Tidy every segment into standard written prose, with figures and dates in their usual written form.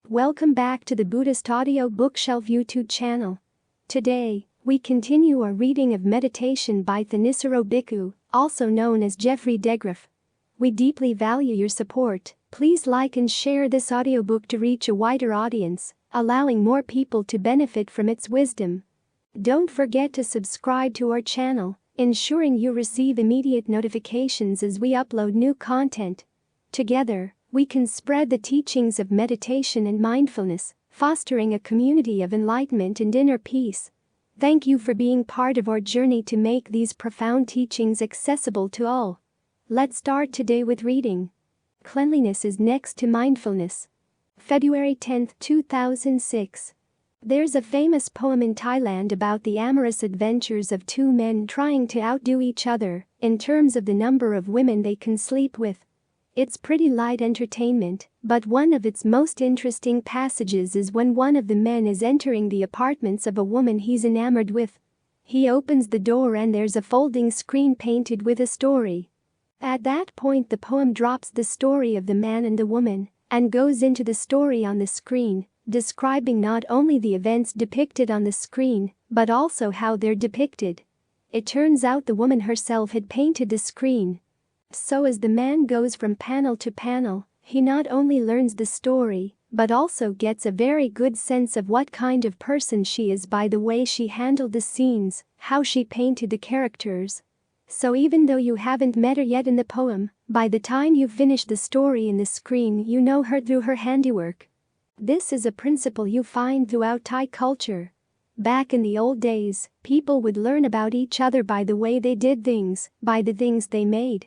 Welcome back to the Buddhist Audio Bookshelf YouTube channel. Today, we continue our reading of Meditation by Thanissaro Bhikkhu, also known as Geoffrey DeGraff. We deeply value your support. Please like and share this audiobook to reach a wider audience, allowing more people to benefit from its wisdom. Don't forget to subscribe to our channel, ensuring you receive immediate notifications as we upload new content. Together, we can spread the teachings of meditation and mindfulness, fostering a community of enlightenment and inner peace. Thank you for being part of our journey to make these profound teachings accessible to all. Let's start today with reading. Cleanliness is next to mindfulness. February 10, 2006. There's a famous poem in Thailand about the amorous adventures of two men trying to outdo each other in terms of the number of women they can sleep with. It's pretty light entertainment, but one of its most interesting passages is when one of the men is entering the apartments of a woman he's enamored with. He opens the door and there's a folding screen painted with a story. At that point the poem drops the story of the man and the woman and goes into the story on the screen, describing not only the events depicted on the screen, but also how they're depicted. It turns out the woman herself had painted the screen. So as the man goes from panel to panel, he not only learns the story, but also gets a very good sense of what kind of person she is by the way she handled the scenes, how she painted the characters. So even though you haven't met her yet in the poem, by the time you finish the story in the screen you know her through her handiwork. This is a principle you find throughout Thai culture. Back in the old days, people would learn about each other by the way they did things, by the things they made.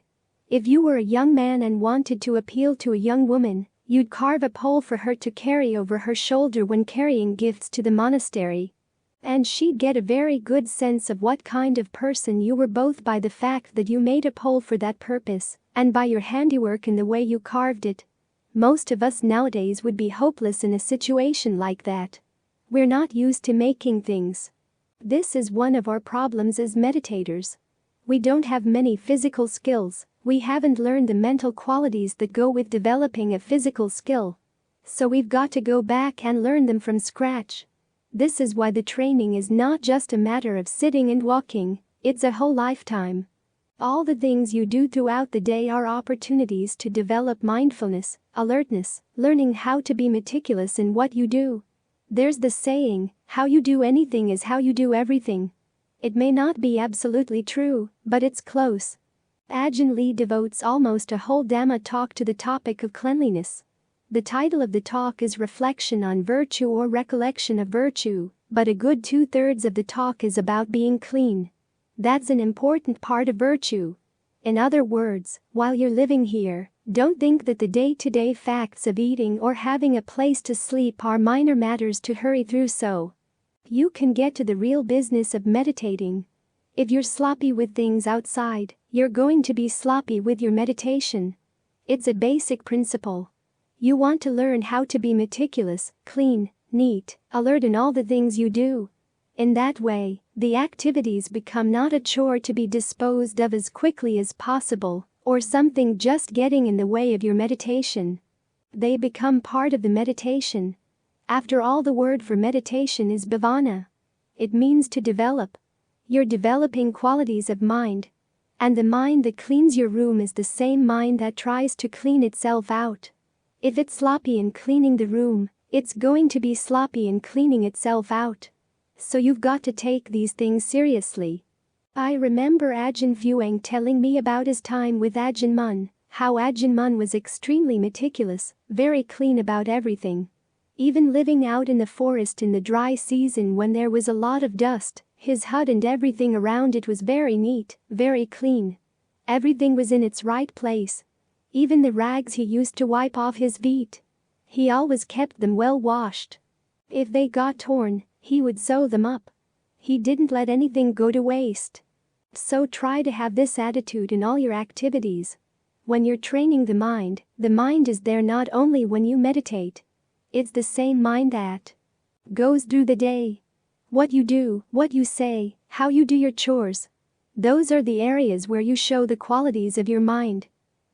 If you were a young man and wanted to appeal to a young woman, you'd carve a pole for her to carry over her shoulder when carrying gifts to the monastery. And she'd get a very good sense of what kind of person you were both by the fact that you made a pole for that purpose, and by your handiwork in the way you carved it. Most of us nowadays would be hopeless in a situation like that. We're not used to making things. This is one of our problems as meditators. We don't have many physical skills. We haven't learned the mental qualities that go with developing a physical skill. So we've got to go back and learn them from scratch. This is why the training is not just a matter of sitting and walking, it's a whole lifetime. All the things you do throughout the day are opportunities to develop mindfulness, alertness, learning how to be meticulous in what you do. There's the saying, how you do anything is how you do everything. It may not be absolutely true, but it's close. Ajahn Lee devotes almost a whole Dhamma talk to the topic of cleanliness. The title of the talk is Reflection on Virtue or Recollection of Virtue, but a good 2/3 of the talk is about being clean. That's an important part of virtue. In other words, while you're living here, don't think that the day-to-day facts of eating or having a place to sleep are minor matters to hurry through so you can get to the real business of meditating. If you're sloppy with things outside, you're going to be sloppy with your meditation. It's a basic principle. You want to learn how to be meticulous, clean, neat, alert in all the things you do. In that way, the activities become not a chore to be disposed of as quickly as possible, or something just getting in the way of your meditation. They become part of the meditation. After all, the word for meditation is bhavana. It means to develop. You're developing qualities of mind. And the mind that cleans your room is the same mind that tries to clean itself out. If it's sloppy in cleaning the room, it's going to be sloppy in cleaning itself out. So you've got to take these things seriously. I remember Ajahn Fuang telling me about his time with Ajahn Mun, how Ajahn Mun was extremely meticulous, very clean about everything. Even living out in the forest in the dry season when there was a lot of dust, his hut and everything around it was very neat, very clean. Everything was in its right place. Even the rags he used to wipe off his feet. He always kept them well washed. If they got torn, he would sew them up. He didn't let anything go to waste. So try to have this attitude in all your activities. When you're training the mind is there not only when you meditate. It's the same mind that goes through the day. What you do, what you say, how you do your chores. Those are the areas where you show the qualities of your mind.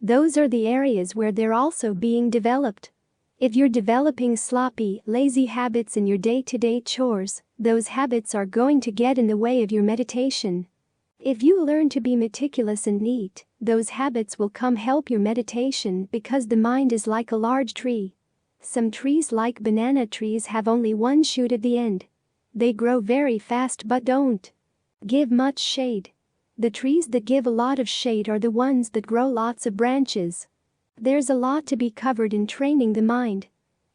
Those are the areas where they're also being developed. If you're developing sloppy, lazy habits in your day-to-day chores, those habits are going to get in the way of your meditation. If you learn to be meticulous and neat, those habits will come help your meditation because the mind is like a large tree. Some trees like banana trees have only one shoot at the end. They grow very fast but don't give much shade. The trees that give a lot of shade are the ones that grow lots of branches. There's a lot to be covered in training the mind.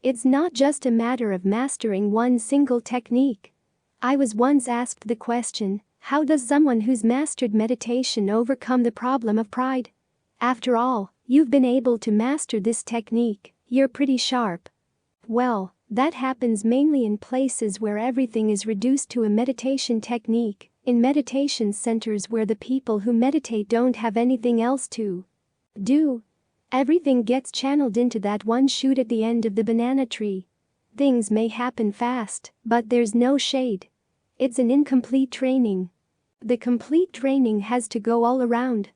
It's not just a matter of mastering one single technique. I was once asked the question, how does someone who's mastered meditation overcome the problem of pride? After all, you've been able to master this technique, you're pretty sharp. Well, that happens mainly in places where everything is reduced to a meditation technique, in meditation centers where the people who meditate don't have anything else to do. Everything gets channeled into that one shoot at the end of the banana tree. Things may happen fast, but there's no shade. It's an incomplete training. The complete training has to go all around.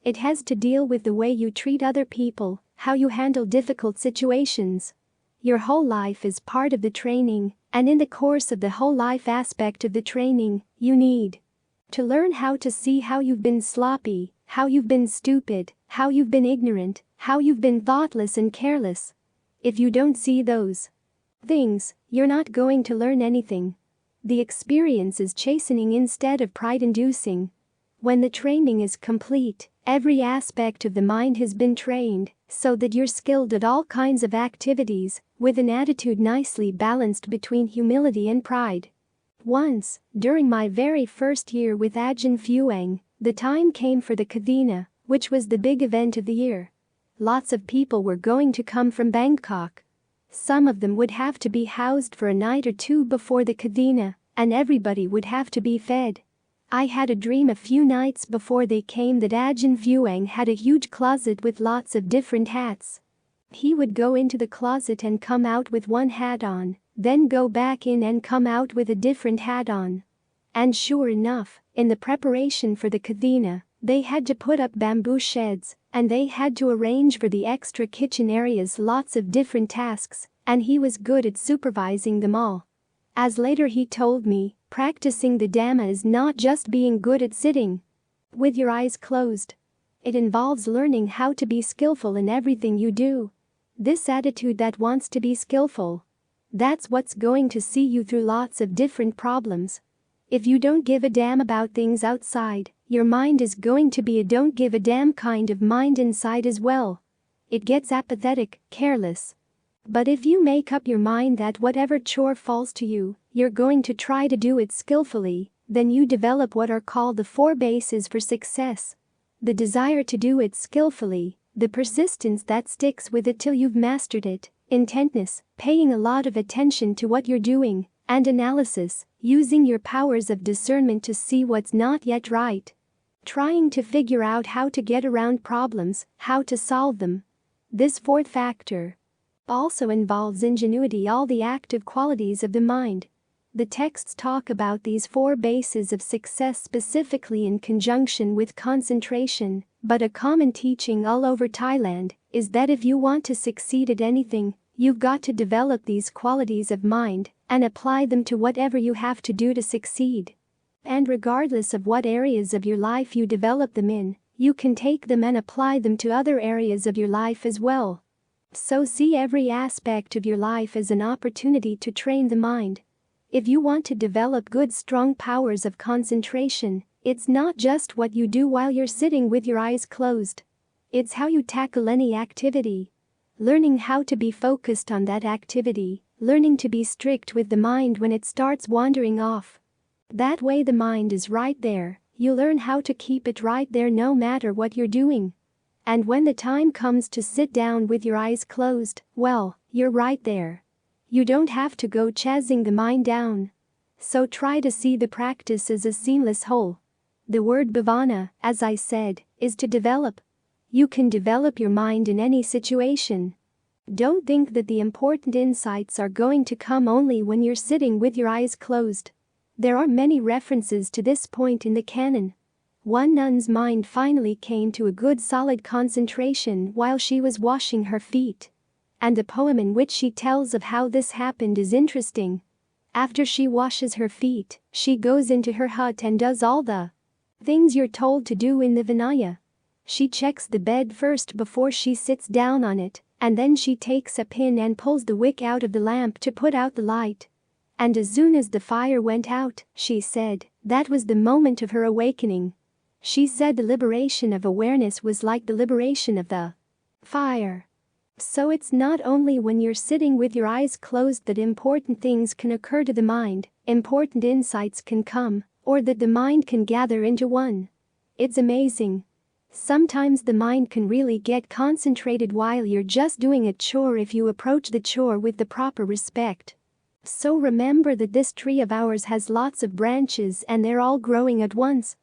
It has to deal with the way you treat other people, how you handle difficult situations. Your whole life is part of the training, and in the course of the whole life aspect of the training, you need to learn how to see how you've been sloppy, how you've been stupid, how you've been ignorant, how you've been thoughtless and careless. If you don't see those things, you're not going to learn anything. The experience is chastening instead of pride-inducing. When the training is complete, every aspect of the mind has been trained, so that you're skilled at all kinds of activities, with an attitude nicely balanced between humility and pride. Once, during my very first year with Ajahn Fuang, the time came for the Kadina, which was the big event of the year. Lots of people were going to come from Bangkok. Some of them would have to be housed for a night or two before the Kadina, and everybody would have to be fed. I had a dream a few nights before they came that Ajahn Fuang had a huge closet with lots of different hats. He would go into the closet and come out with one hat on, then go back in and come out with a different hat on. And sure enough, in the preparation for the Kadina, they had to put up bamboo sheds, and they had to arrange for the extra kitchen areas lots of different tasks, and he was good at supervising them all. As later he told me, practicing the Dhamma is not just being good at sitting with your eyes closed. It involves learning how to be skillful in everything you do. This attitude that wants to be skillful, that's what's going to see you through lots of different problems. If you don't give a damn about things outside, your mind is going to be a don't give a damn kind of mind inside as well. It gets apathetic, careless. But if you make up your mind that whatever chore falls to you, you're going to try to do it skillfully, then you develop what are called the 4 bases for success. The desire to do it skillfully, the persistence that sticks with it till you've mastered it, intentness, paying a lot of attention to what you're doing, and analysis, using your powers of discernment to see what's not yet right. Trying to figure out how to get around problems, how to solve them. This 4th factor also involves ingenuity, all the active qualities of the mind. The texts talk about these 4 bases of success specifically in conjunction with concentration, but a common teaching all over Thailand is that if you want to succeed at anything, you've got to develop these qualities of mind and apply them to whatever you have to do to succeed. And regardless of what areas of your life you develop them in, you can take them and apply them to other areas of your life as well. So see every aspect of your life as an opportunity to train the mind. If you want to develop good strong powers of concentration, it's not just what you do while you're sitting with your eyes closed. It's how you tackle any activity. Learning how to be focused on that activity, learning to be strict with the mind when it starts wandering off. That way the mind is right there, you learn how to keep it right there no matter what you're doing. And when the time comes to sit down with your eyes closed, well, you're right there. You don't have to go chasing the mind down. So try to see the practice as a seamless whole. The word bhavana, as I said, is to develop. You can develop your mind in any situation. Don't think that the important insights are going to come only when you're sitting with your eyes closed. There are many references to this point in the canon. One nun's mind finally came to a good solid concentration while she was washing her feet. And the poem in which she tells of how this happened is interesting. After she washes her feet, she goes into her hut and does all the things you're told to do in the Vinaya. She checks the bed first before she sits down on it, and then she takes a pin and pulls the wick out of the lamp to put out the light. And as soon as the fire went out, she said, that was the moment of her awakening. She said the liberation of awareness was like the liberation of the fire. So it's not only when you're sitting with your eyes closed that important things can occur to the mind, important insights can come, or that the mind can gather into one. It's amazing. Sometimes the mind can really get concentrated while you're just doing a chore if you approach the chore with the proper respect. So remember that this tree of ours has lots of branches and they're all growing at once.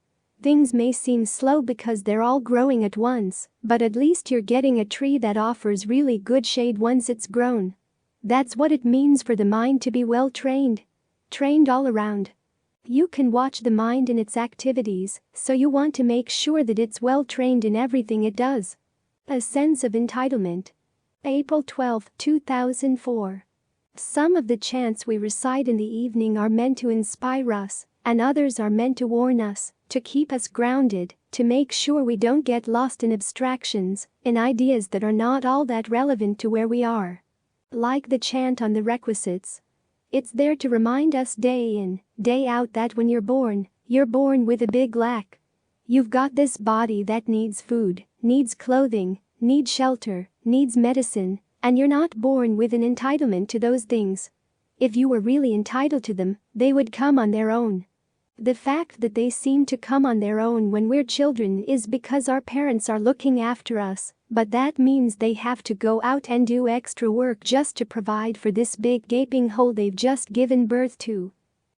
Things may seem slow because they're all growing at once, but at least you're getting a tree that offers really good shade once it's grown. That's what it means for the mind to be well trained. Trained all around. You can watch the mind in its activities, so you want to make sure that it's well trained in everything it does. A sense of entitlement. April 12, 2004. Some of the chants we recite in the evening are meant to inspire us, and others are meant to warn us, to keep us grounded, to make sure we don't get lost in abstractions, in ideas that are not all that relevant to where we are. Like the chant on the requisites. It's there to remind us day in, day out that when you're born with a big lack. You've got this body that needs food, needs clothing, needs shelter, needs medicine, and you're not born with an entitlement to those things. If you were really entitled to them, they would come on their own. The fact that they seem to come on their own when we're children is because our parents are looking after us, but that means they have to go out and do extra work just to provide for this big gaping hole they've just given birth to.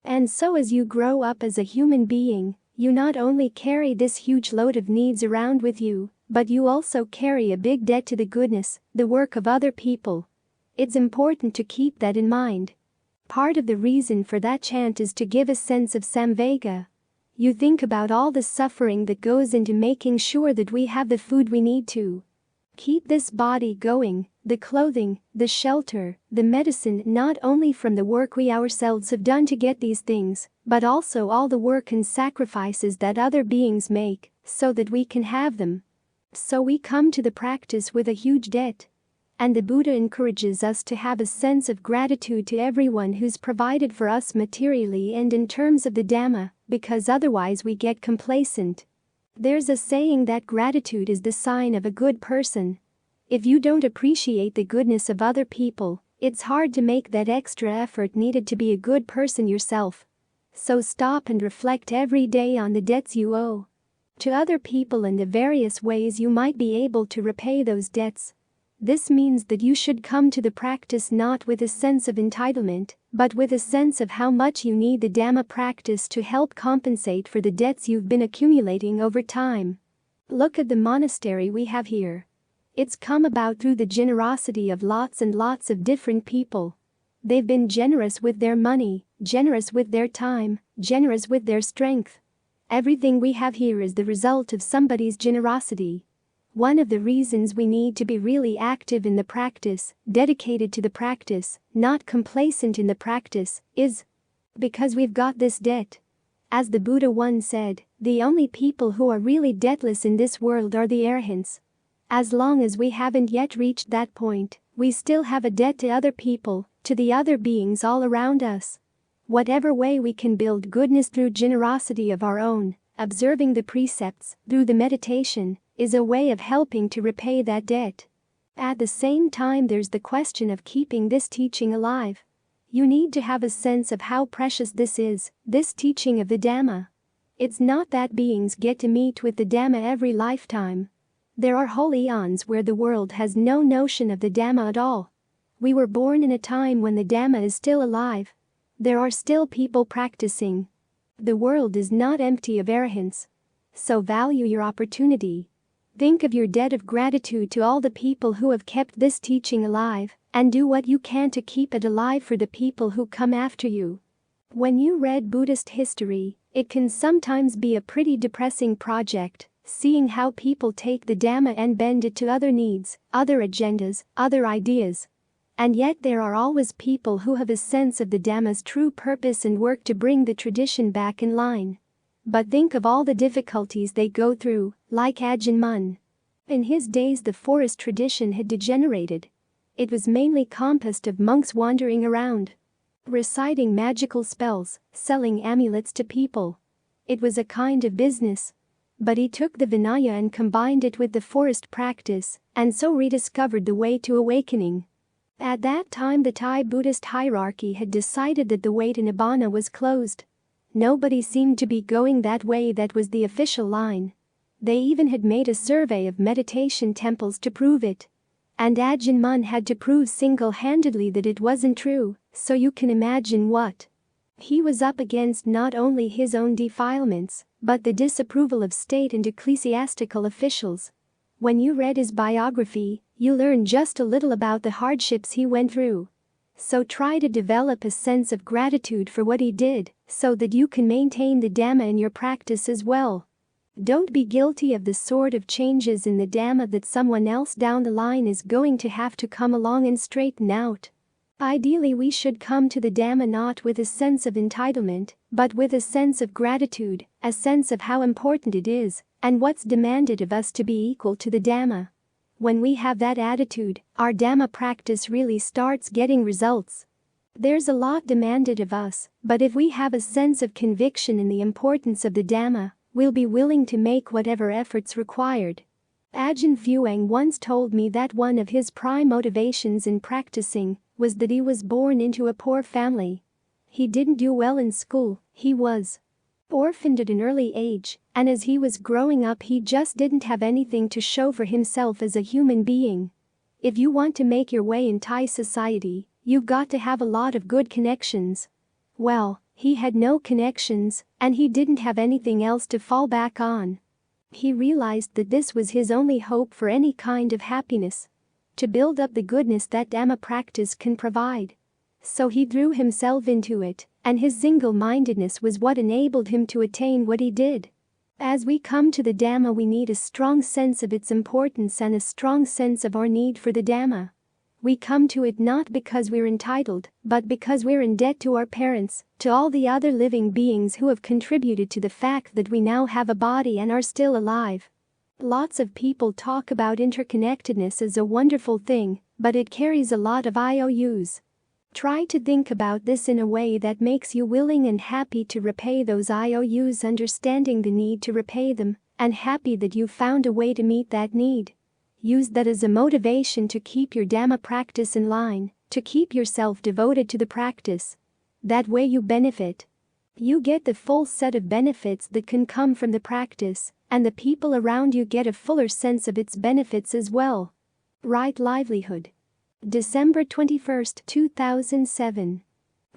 And so as you grow up as a human being, you not only carry this huge load of needs around with you, but you also carry a big debt to the goodness, the work of other people. It's important to keep that in mind. Part of the reason for that chant is to give a sense of samvega. You think about all the suffering that goes into making sure that we have the food we need to keep this body going, the clothing, the shelter, the medicine, not only from the work we ourselves have done to get these things, but also all the work and sacrifices that other beings make, so that we can have them. So we come to the practice with a huge debt. And the Buddha encourages us to have a sense of gratitude to everyone who's provided for us materially and in terms of the Dhamma, because otherwise we get complacent. There's a saying that gratitude is the sign of a good person. If you don't appreciate the goodness of other people, it's hard to make that extra effort needed to be a good person yourself. So stop and reflect every day on the debts you owe to other people and the various ways you might be able to repay those debts. This means that you should come to the practice not with a sense of entitlement, but with a sense of how much you need the Dhamma practice to help compensate for the debts you've been accumulating over time. Look at the monastery we have here. It's come about through the generosity of lots and lots of different people. They've been generous with their money, generous with their time, generous with their strength. Everything we have here is the result of somebody's generosity. One of the reasons we need to be really active in the practice, dedicated to the practice, not complacent in the practice, is because we've got this debt. As the Buddha once said, the only people who are really debtless in this world are the arahants. As long as we haven't yet reached that point, we still have a debt to other people, to the other beings all around us. Whatever way we can build goodness through generosity of our own, observing the precepts, through the meditation, is a way of helping to repay that debt. At the same time, there's the question of keeping this teaching alive. You need to have a sense of how precious this is, this teaching of the Dhamma. It's not that beings get to meet with the Dhamma every lifetime. There are whole eons where the world has no notion of the Dhamma at all. We were born in a time when the Dhamma is still alive. There are still people practicing. The world is not empty of arahants. So value your opportunity. Think of your debt of gratitude to all the people who have kept this teaching alive, and do what you can to keep it alive for the people who come after you. When you read Buddhist history, it can sometimes be a pretty depressing project, seeing how people take the Dhamma and bend it to other needs, other agendas, other ideas. And yet there are always people who have a sense of the Dhamma's true purpose and work to bring the tradition back in line. But think of all the difficulties they go through, like Ajahn Mun. In his days the forest tradition had degenerated. It was mainly composed of monks wandering around, reciting magical spells, selling amulets to people. It was a kind of business. But he took the Vinaya and combined it with the forest practice, and so rediscovered the way to awakening. At that time the Thai Buddhist hierarchy had decided that the way to Nibbana was closed. Nobody seemed to be going that way. That was the official line. They even had made a survey of meditation temples to prove it. And Ajahn Mun had to prove single-handedly that it wasn't true, so you can imagine what he was up against. Not only his own defilements, but the disapproval of state and ecclesiastical officials. When you read his biography, you learn just a little about the hardships he went through. So try to develop a sense of gratitude for what he did, so that you can maintain the Dhamma in your practice as well. Don't be guilty of the sort of changes in the Dhamma that someone else down the line is going to have to come along and straighten out. Ideally, we should come to the Dhamma not with a sense of entitlement, but with a sense of gratitude, a sense of how important it is, and what's demanded of us to be equal to the Dhamma. When we have that attitude, our Dhamma practice really starts getting results. There's a lot demanded of us, but if we have a sense of conviction in the importance of the Dhamma, we'll be willing to make whatever efforts required. Ajahn Fuang once told me that one of his prime motivations in practicing was that he was born into a poor family. He didn't do well in school, he was orphaned at an early age, and as he was growing up he just didn't have anything to show for himself as a human being. If you want to make your way in Thai society, you've got to have a lot of good connections. Well, he had no connections, and he didn't have anything else to fall back on. He realized that this was his only hope for any kind of happiness, to build up the goodness that Dhamma practice can provide. So he threw himself into it, and his single-mindedness was what enabled him to attain what he did. As we come to the Dhamma, we need a strong sense of its importance and a strong sense of our need for the Dhamma. We come to it not because we're entitled, but because we're in debt to our parents, to all the other living beings who have contributed to the fact that we now have a body and are still alive. Lots of people talk about interconnectedness as a wonderful thing, but it carries a lot of IOUs. Try to think about this in a way that makes you willing and happy to repay those IOUs, understanding the need to repay them, and happy that you found a way to meet that need. Use that as a motivation to keep your Dhamma practice in line, to keep yourself devoted to the practice. That way you benefit. You get the full set of benefits that can come from the practice, and the people around you get a fuller sense of its benefits as well. Right livelihood. December 21, 2007.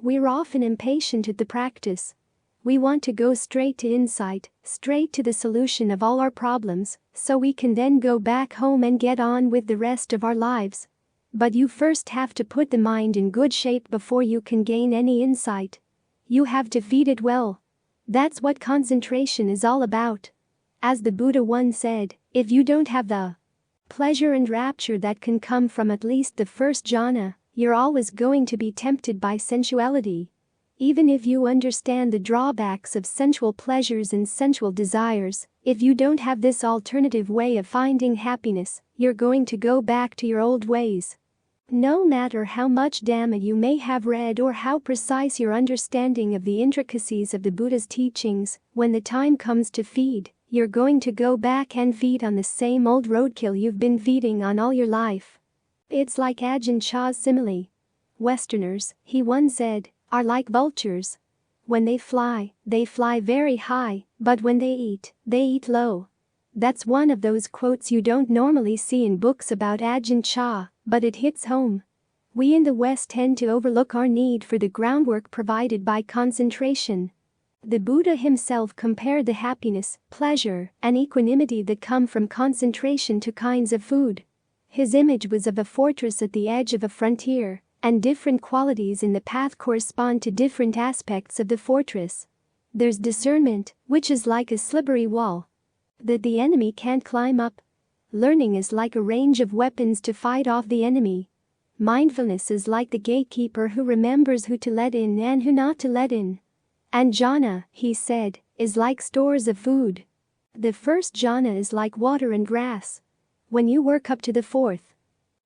We're often impatient at the practice. We want to go straight to insight, straight to the solution of all our problems, so we can then go back home and get on with the rest of our lives. But you first have to put the mind in good shape before you can gain any insight. You have to feed it well. That's what concentration is all about. As the Buddha once said, if you don't have the pleasure and rapture that can come from at least the first jhana, you're always going to be tempted by sensuality. Even if you understand the drawbacks of sensual pleasures and sensual desires, if you don't have this alternative way of finding happiness, you're going to go back to your old ways. No matter how much Dhamma you may have read or how precise your understanding of the intricacies of the Buddha's teachings, when the time comes to feed, you're going to go back and feed on the same old roadkill you've been feeding on all your life. It's like Ajahn Chah's simile. Westerners, he once said, are like vultures. When they fly very high, but when they eat low. That's one of those quotes you don't normally see in books about Ajahn Chah, but it hits home. We in the West tend to overlook our need for the groundwork provided by concentration. The Buddha himself compared the happiness, pleasure, and equanimity that come from concentration to kinds of food. His image was of a fortress at the edge of a frontier, and different qualities in the path correspond to different aspects of the fortress. There's discernment, which is like a slippery wall that the enemy can't climb up. Learning is like a range of weapons to fight off the enemy. Mindfulness is like the gatekeeper who remembers who to let in and who not to let in. And jhana, he said, is like stores of food. The first jhana is like water and grass. When you work up to the fourth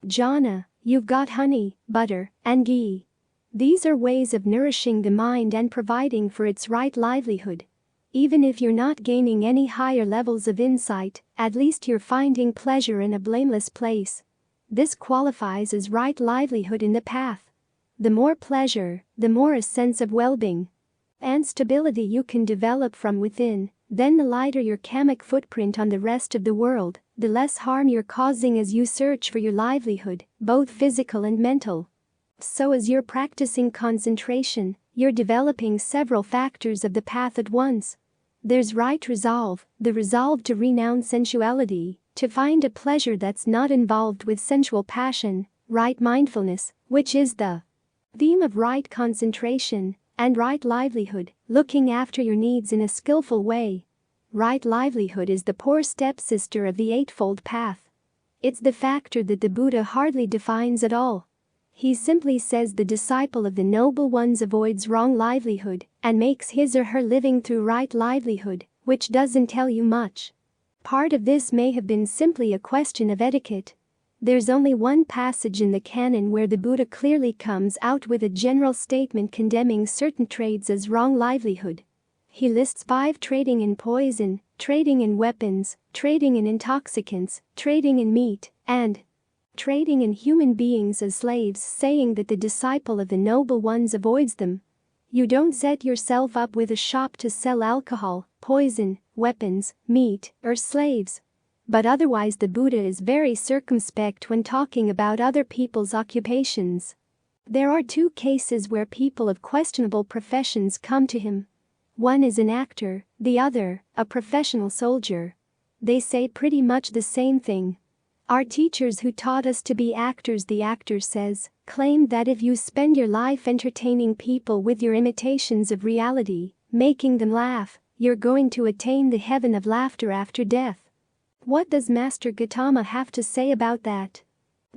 jhana, you've got honey, butter, and ghee. These are ways of nourishing the mind and providing for its right livelihood. Even if you're not gaining any higher levels of insight, at least you're finding pleasure in a blameless place. This qualifies as right livelihood in the path. The more pleasure, the more a sense of well-being and stability you can develop from within, then the lighter your karmic footprint on the rest of the world, the less harm you're causing as you search for your livelihood, both physical and mental. So as you're practicing concentration, you're developing several factors of the path at once. There's right resolve, the resolve to renounce sensuality, to find a pleasure that's not involved with sensual passion, right mindfulness, which is the theme of right concentration, and right livelihood, looking after your needs in a skillful way. Right livelihood is the poor stepsister of the Eightfold Path. It's the factor that the Buddha hardly defines at all. He simply says the disciple of the Noble Ones avoids wrong livelihood and makes his or her living through right livelihood, which doesn't tell you much. Part of this may have been simply a question of etiquette. There's only one passage in the canon where the Buddha clearly comes out with a general statement condemning certain trades as wrong livelihood. He lists 5: trading in poison, trading in weapons, trading in intoxicants, trading in meat, and trading in human beings as slaves, saying that the disciple of the Noble Ones avoids them. You don't set yourself up with a shop to sell alcohol, poison, weapons, meat, or slaves. But otherwise the Buddha is very circumspect when talking about other people's occupations. There are 2 cases where people of questionable professions come to him. One is an actor, the other, a professional soldier. They say pretty much the same thing. Our teachers who taught us to be actors, the actor says, claim that if you spend your life entertaining people with your imitations of reality, making them laugh, you're going to attain the heaven of laughter after death. What does Master Gautama have to say about that?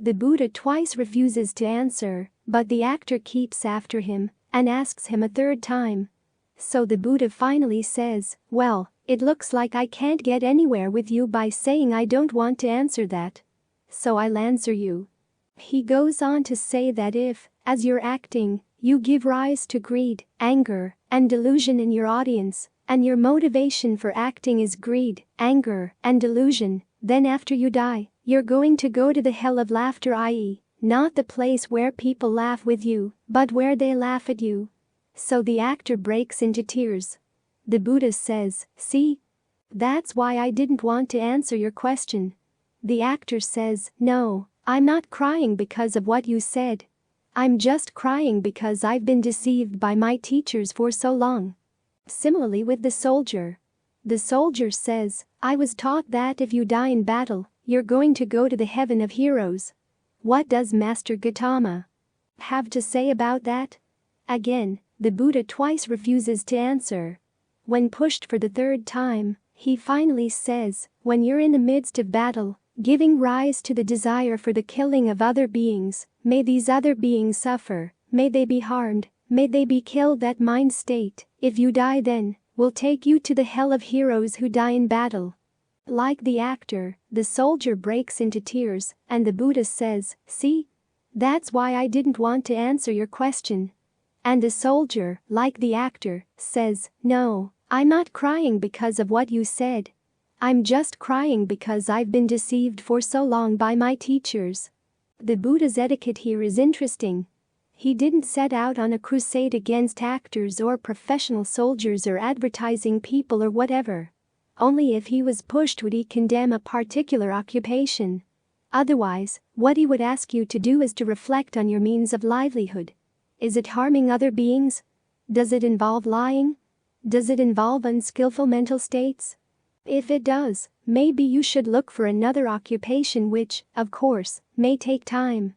The Buddha twice refuses to answer, but the actor keeps after him and asks him a 3rd time. So the Buddha finally says, "Well, it looks like I can't get anywhere with you by saying I don't want to answer that. So I'll answer you." He goes on to say that if, as you're acting, you give rise to greed, anger, and delusion in your audience, and your motivation for acting is greed, anger, and delusion, then after you die, you're going to go to the hell of laughter, i.e., not the place where people laugh with you, but where they laugh at you. So the actor breaks into tears. The Buddha says, "See? That's why I didn't want to answer your question." The actor says, "No, I'm not crying because of what you said. I'm just crying because I've been deceived by my teachers for so long." Similarly with the soldier. The soldier says, "I was taught that if you die in battle, you're going to go to the heaven of heroes." What does Master Gautama have to say about that? Again, the Buddha twice refuses to answer. When pushed for the 3rd time, he finally says, "When you're in the midst of battle, giving rise to the desire for the killing of other beings, may these other beings suffer, may they be harmed, may they be killed, that mind state, if you die then, will take you to the hell of heroes who die in battle." Like the actor, the soldier breaks into tears, and the Buddha says, "See? That's why I didn't want to answer your question." And the soldier, like the actor, says, "No, I'm not crying because of what you said. I'm just crying because I've been deceived for so long by my teachers." The Buddha's etiquette here is interesting. He didn't set out on a crusade against actors or professional soldiers or advertising people or whatever. Only if he was pushed would he condemn a particular occupation. Otherwise, what he would ask you to do is to reflect on your means of livelihood. Is it harming other beings? Does it involve lying? Does it involve unskillful mental states? If it does, maybe you should look for another occupation which, of course, may take time.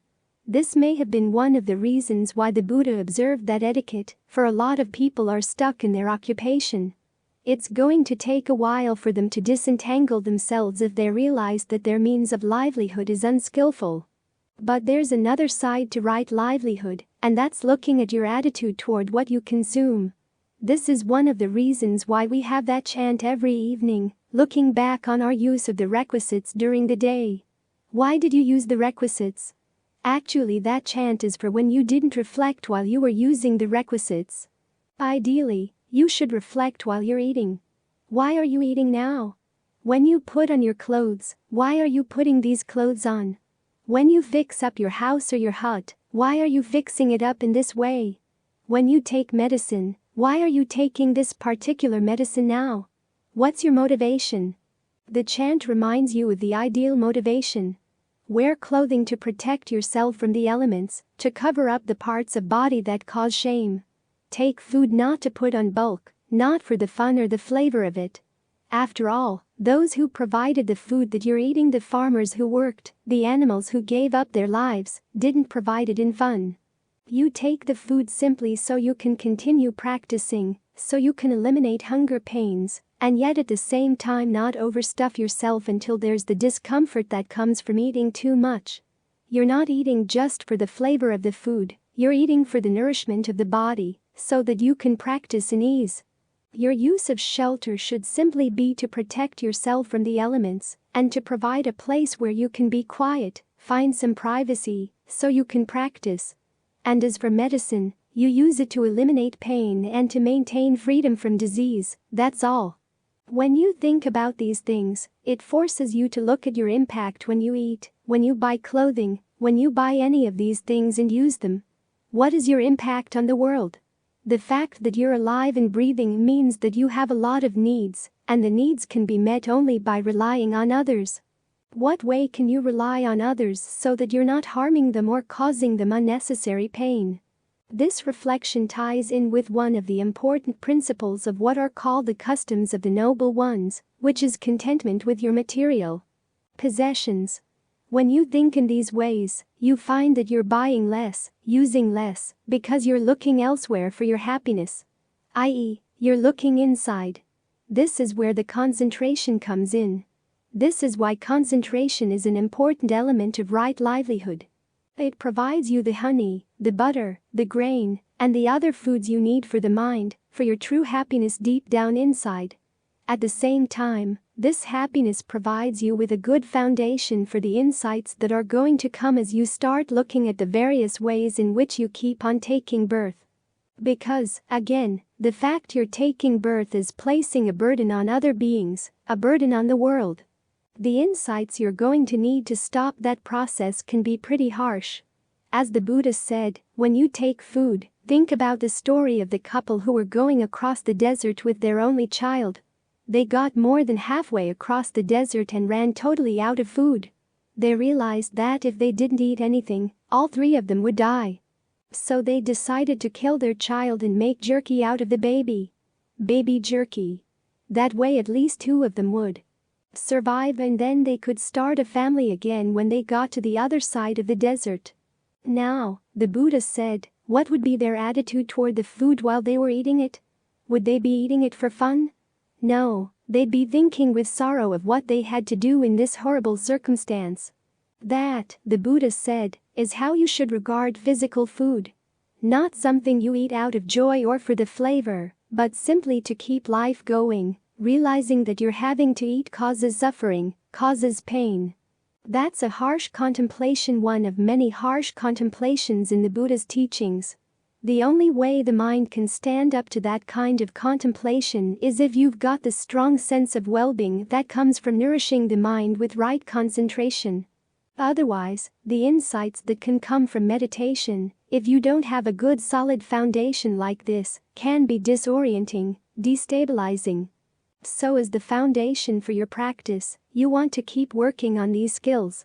This may have been one of the reasons why the Buddha observed that etiquette, for a lot of people are stuck in their occupation. It's going to take a while for them to disentangle themselves if they realize that their means of livelihood is unskillful. But there's another side to right livelihood, and that's looking at your attitude toward what you consume. This is one of the reasons why we have that chant every evening, looking back on our use of the requisites during the day. Why did you use the requisites? Actually, that chant is for when you didn't reflect while you were using the requisites. Ideally, you should reflect while you're eating. Why are you eating now? When you put on your clothes, why are you putting these clothes on? When you fix up your house or your hut, why are you fixing it up in this way? When you take medicine, why are you taking this particular medicine now? What's your motivation? The chant reminds you of the ideal motivation. Wear clothing to protect yourself from the elements, to cover up the parts of body that cause shame. Take food not to put on bulk, not for the fun or the flavor of it. After all, those who provided the food that you're eating, the farmers who worked, the animals who gave up their lives, didn't provide it in fun. You take the food simply so you can continue practicing, so you can eliminate hunger pains, and yet at the same time not overstuff yourself until there's the discomfort that comes from eating too much. You're not eating just for the flavor of the food, you're eating for the nourishment of the body, so that you can practice in ease. Your use of shelter should simply be to protect yourself from the elements, and to provide a place where you can be quiet, find some privacy, so you can practice. And as for medicine, you use it to eliminate pain and to maintain freedom from disease, that's all. When you think about these things, it forces you to look at your impact when you eat, when you buy clothing, when you buy any of these things and use them. What is your impact on the world? The fact that you're alive and breathing means that you have a lot of needs, and the needs can be met only by relying on others. What way can you rely on others so that you're not harming them or causing them unnecessary pain? This reflection ties in with one of the important principles of what are called the customs of the noble ones, which is contentment with your material possessions. When you think in these ways, you find that you're buying less, using less, because you're looking elsewhere for your happiness. i.e., you're looking inside. This is where the concentration comes in. This is why concentration is an important element of right livelihood. It provides you the honey, the butter, the grain, and the other foods you need for the mind, for your true happiness deep down inside. At the same time, this happiness provides you with a good foundation for the insights that are going to come as you start looking at the various ways in which you keep on taking birth. Because, again, the fact you're taking birth is placing a burden on other beings, a burden on the world. The insights you're going to need to stop that process can be pretty harsh. As the Buddha said, when you take food, think about the story of the couple who were going across the desert with their only child. They got more than halfway across the desert and ran totally out of food. They realized that if they didn't eat anything, all three of them would die. So they decided to kill their child and make jerky out of the baby. Baby jerky. That way at least two of them would survive, and then they could start a family again when they got to the other side of the desert. Now, the Buddha said, what would be their attitude toward the food while they were eating it? Would they be eating it for fun? No, they'd be thinking with sorrow of what they had to do in this horrible circumstance. That, the Buddha said, is how you should regard physical food. Not something you eat out of joy or for the flavor, but simply to keep life going, realizing that you're having to eat causes suffering, causes pain. That's a harsh contemplation, one of many harsh contemplations in the Buddha's teachings. The only way the mind can stand up to that kind of contemplation is if you've got the strong sense of well-being that comes from nourishing the mind with right concentration. Otherwise, the insights that can come from meditation, if you don't have a good solid foundation like this, can be disorienting, destabilizing. So as the foundation for your practice, you want to keep working on these skills.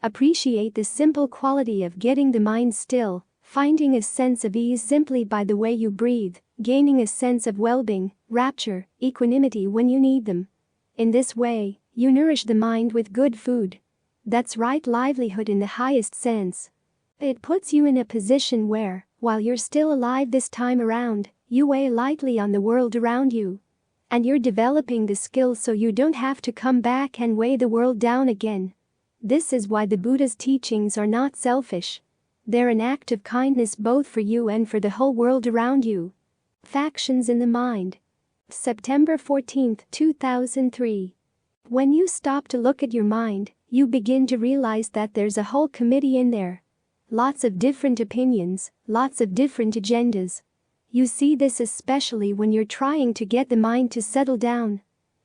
Appreciate the simple quality of getting the mind still, finding a sense of ease simply by the way you breathe, gaining a sense of well-being, rapture, equanimity when you need them. In this way, you nourish the mind with good food. That's right livelihood in the highest sense. It puts you in a position where, while you're still alive this time around, you weigh lightly on the world around you. And you're developing the skills so you don't have to come back and weigh the world down again. This is why the Buddha's teachings are not selfish. They're an act of kindness both for you and for the whole world around you. Factions in the Mind. September 14, 2003. When you stop to look at your mind, you begin to realize that there's a whole committee in there. Lots of different opinions, lots of different agendas. You see this especially when you're trying to get the mind to settle down.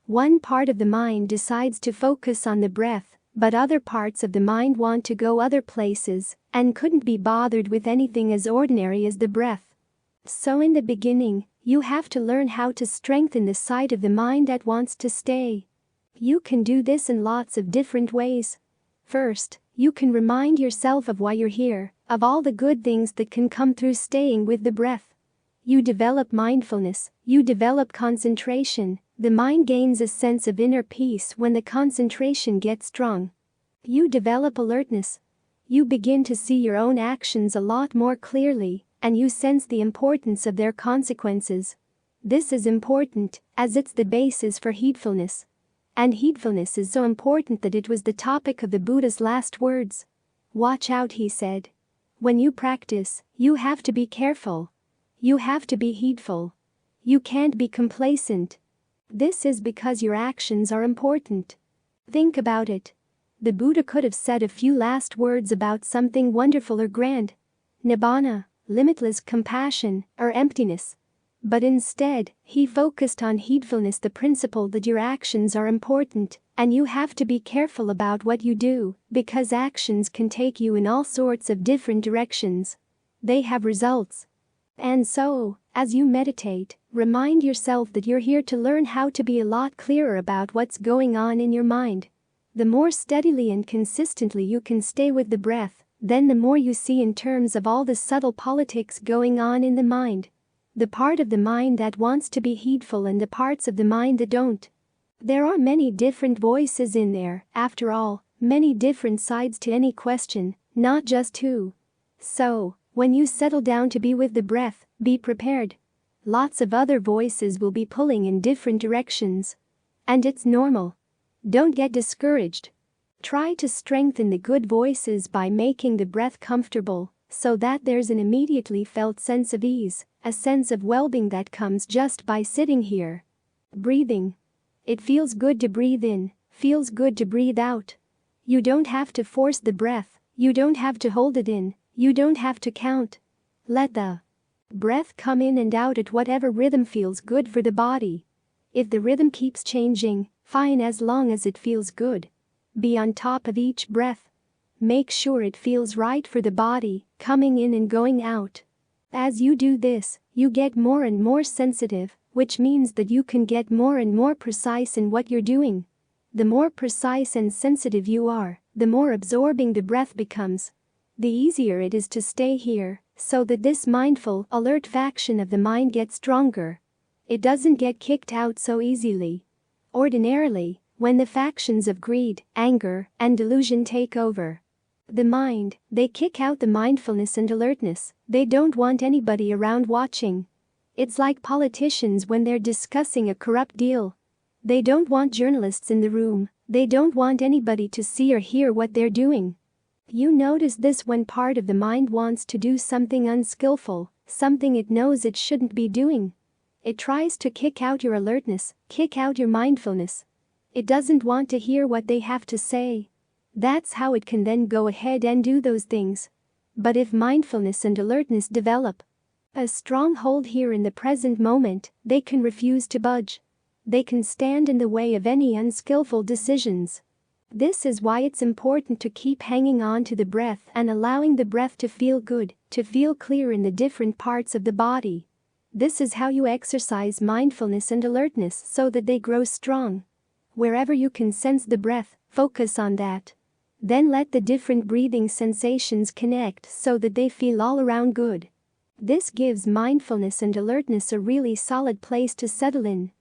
One part of the mind decides to focus on the breath, but other parts of the mind want to go other places and couldn't be bothered with anything as ordinary as the breath. So in the beginning, you have to learn how to strengthen the side of the mind that wants to stay. You can do this in lots of different ways. First, you can remind yourself of why you're here, of all the good things that can come through staying with the breath. You develop mindfulness, you develop concentration. The mind gains a sense of inner peace when the concentration gets strong. You develop alertness. You begin to see your own actions a lot more clearly, and you sense the importance of their consequences. This is important, as it's the basis for heedfulness. And heedfulness is so important that it was the topic of the Buddha's last words. Watch out, he said. When you practice, you have to be careful. You have to be heedful. You can't be complacent. This is because your actions are important. Think about it. The Buddha could have said a few last words about something wonderful or grand. Nibbana, limitless compassion, or emptiness. But instead, he focused on heedfulness, the principle that your actions are important, and you have to be careful about what you do, because actions can take you in all sorts of different directions. They have results. And so, as you meditate, remind yourself that you're here to learn how to be a lot clearer about what's going on in your mind. The more steadily and consistently you can stay with the breath, then the more you see in terms of all the subtle politics going on in the mind. The part of the mind that wants to be heedful and the parts of the mind that don't. There are many different voices in there, after all, many different sides to any question, not just two. So, when you settle down to be with the breath, be prepared. Lots of other voices will be pulling in different directions. And it's normal. Don't get discouraged. Try to strengthen the good voices by making the breath comfortable, so that there's an immediately felt sense of ease, a sense of well-being that comes just by sitting here. Breathing. It feels good to breathe in, feels good to breathe out. You don't have to force the breath, you don't have to hold it in, you don't have to count. Let the breath come in and out at whatever rhythm feels good for the body. If the rhythm keeps changing, fine, as long as it feels good. Be on top of each breath. Make sure it feels right for the body, coming in and going out. As you do this, you get more and more sensitive, which means that you can get more and more precise in what you're doing. The more precise and sensitive you are, the more absorbing the breath becomes. The easier it is to stay here, so that this mindful, alert faction of the mind gets stronger. It doesn't get kicked out so easily. Ordinarily, when the factions of greed, anger, and delusion take over the mind, they kick out the mindfulness and alertness. They don't want anybody around watching. It's like politicians when they're discussing a corrupt deal. They don't want journalists in the room, they don't want anybody to see or hear what they're doing. You notice this when part of the mind wants to do something unskillful, something it knows it shouldn't be doing. It tries to kick out your alertness, kick out your mindfulness. It doesn't want to hear what they have to say. That's how it can then go ahead and do those things. But if mindfulness and alertness develop a strong hold here in the present moment, they can refuse to budge. They can stand in the way of any unskillful decisions. This is why it's important to keep hanging on to the breath and allowing the breath to feel good, to feel clear in the different parts of the body. This is how you exercise mindfulness and alertness so that they grow strong. Wherever you can sense the breath, focus on that. Then let the different breathing sensations connect so that they feel all around good. This gives mindfulness and alertness a really solid place to settle in.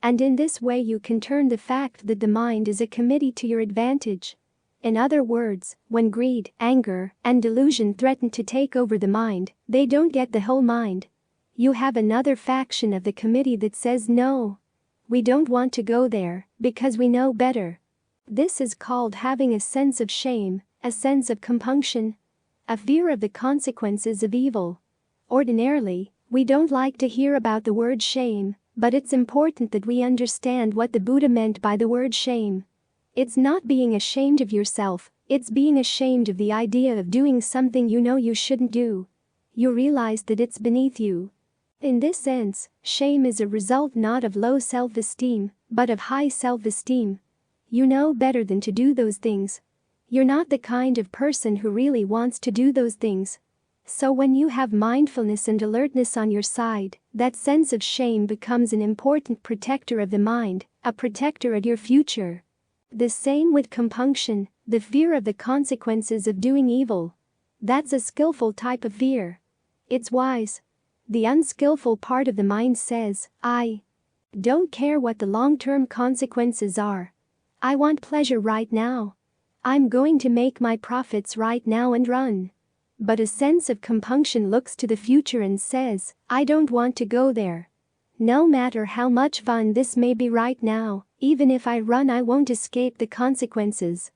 And in this way you can turn the fact that the mind is a committee to your advantage. In other words, when greed, anger, and delusion threaten to take over the mind, they don't get the whole mind. You have another faction of the committee that says no. We don't want to go there, because we know better. This is called having a sense of shame, a sense of compunction, a fear of the consequences of evil. Ordinarily, we don't like to hear about the word shame, but it's important that we understand what the Buddha meant by the word shame. It's not being ashamed of yourself, it's being ashamed of the idea of doing something you know you shouldn't do. You realize that it's beneath you. In this sense, shame is a result not of low self-esteem, but of high self-esteem. You know better than to do those things. You're not the kind of person who really wants to do those things. So when you have mindfulness and alertness on your side, that sense of shame becomes an important protector of the mind, a protector of your future. The same with compunction, the fear of the consequences of doing evil. That's a skillful type of fear. It's wise. The unskillful part of the mind says, I don't care what the long-term consequences are. I want pleasure right now. I'm going to make my profits right now and run. But a sense of compunction looks to the future and says, I don't want to go there. No matter how much fun this may be right now, even if I run I won't escape the consequences.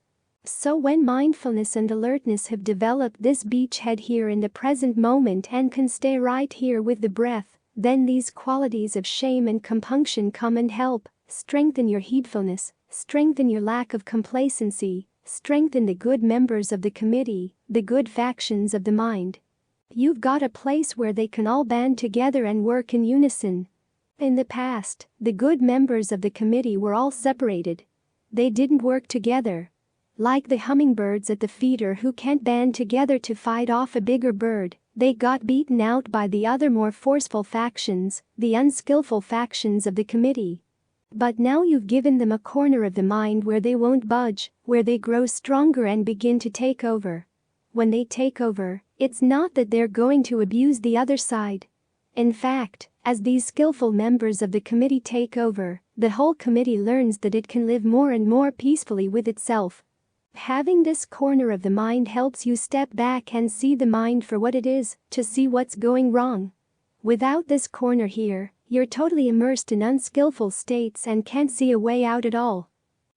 So when mindfulness and alertness have developed this beachhead here in the present moment and can stay right here with the breath, then these qualities of shame and compunction come and help, strengthen your heedfulness, strengthen your lack of complacency, strengthen the good members of the committee, the good factions of the mind. You've got a place where they can all band together and work in unison. In the past, the good members of the committee were all separated. They didn't work together. Like the hummingbirds at the feeder who can't band together to fight off a bigger bird, they got beaten out by the other more forceful factions, the unskillful factions of the committee. But now you've given them a corner of the mind where they won't budge, where they grow stronger and begin to take over. When they take over, it's not that they're going to abuse the other side. In fact, as these skillful members of the committee take over, the whole committee learns that it can live more and more peacefully with itself. Having this corner of the mind helps you step back and see the mind for what it is, to see what's going wrong. Without this corner here, you're totally immersed in unskillful states and can't see a way out at all.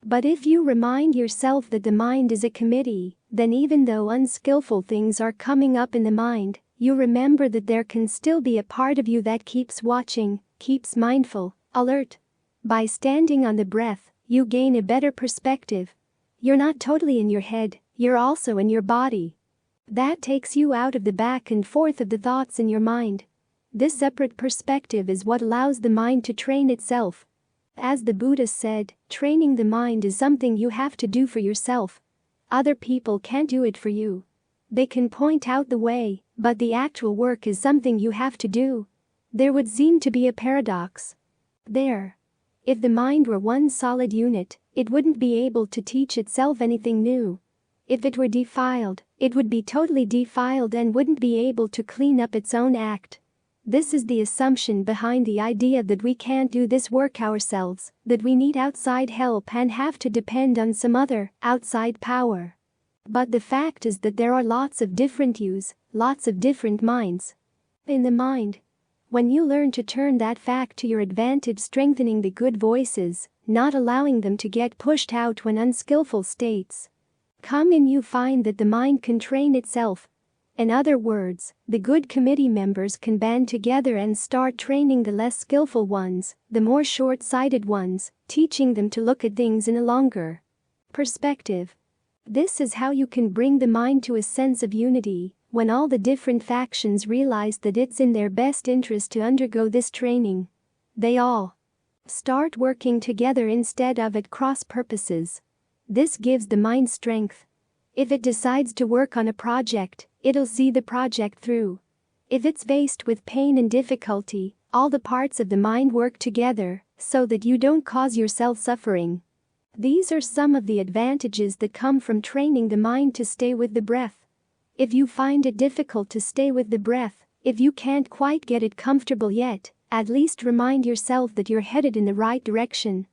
But if you remind yourself that the mind is a committee, then even though unskillful things are coming up in the mind, you remember that there can still be a part of you that keeps watching, keeps mindful, alert. By standing on the breath, you gain a better perspective. You're not totally in your head, you're also in your body. That takes you out of the back and forth of the thoughts in your mind. This separate perspective is what allows the mind to train itself. As the Buddha said, training the mind is something you have to do for yourself. Other people can't do it for you. They can point out the way, but the actual work is something you have to do. There would seem to be a paradox there. If the mind were one solid unit, it wouldn't be able to teach itself anything new. If it were defiled, it would be totally defiled and wouldn't be able to clean up its own act. This is the assumption behind the idea that we can't do this work ourselves, that we need outside help and have to depend on some other, outside power. But the fact is that there are lots of different yous, lots of different minds. In the mind, when you learn to turn that fact to your advantage, strengthening the good voices, not allowing them to get pushed out when unskillful states come in, you find that the mind can train itself. In other words, the good committee members can band together and start training the less skillful ones, the more short-sighted ones, teaching them to look at things in a longer perspective. This is how you can bring the mind to a sense of unity, when all the different factions realize that it's in their best interest to undergo this training. They all start working together instead of at cross purposes. This gives the mind strength. If it decides to work on a project, it'll see the project through. If it's faced with pain and difficulty, all the parts of the mind work together so that you don't cause yourself suffering. These are some of the advantages that come from training the mind to stay with the breath. If you find it difficult to stay with the breath, if you can't quite get it comfortable yet, at least remind yourself that you're headed in the right direction.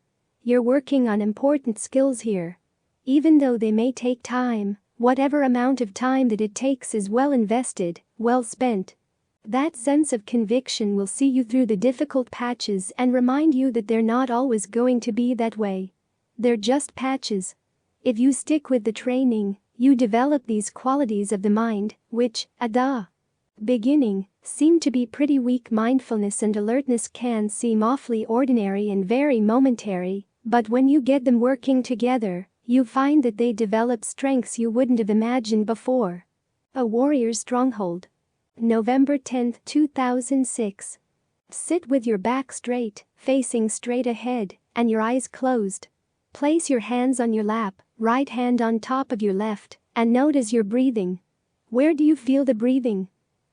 You're working on important skills here. Even though they may take time, whatever amount of time that it takes is well invested, well spent. That sense of conviction will see you through the difficult patches and remind you that they're not always going to be that way. They're just patches. If you stick with the training, you develop these qualities of the mind, which, at the beginning, seem to be pretty weak. Mindfulness and alertness can seem awfully ordinary and very momentary, but when you get them working together, you find that they develop strengths you wouldn't have imagined before. A Warrior's Stronghold. November 10, 2006. Sit with your back straight, facing straight ahead, and your eyes closed. Place your hands on your lap, right hand on top of your left, and notice your breathing. Where do you feel the breathing?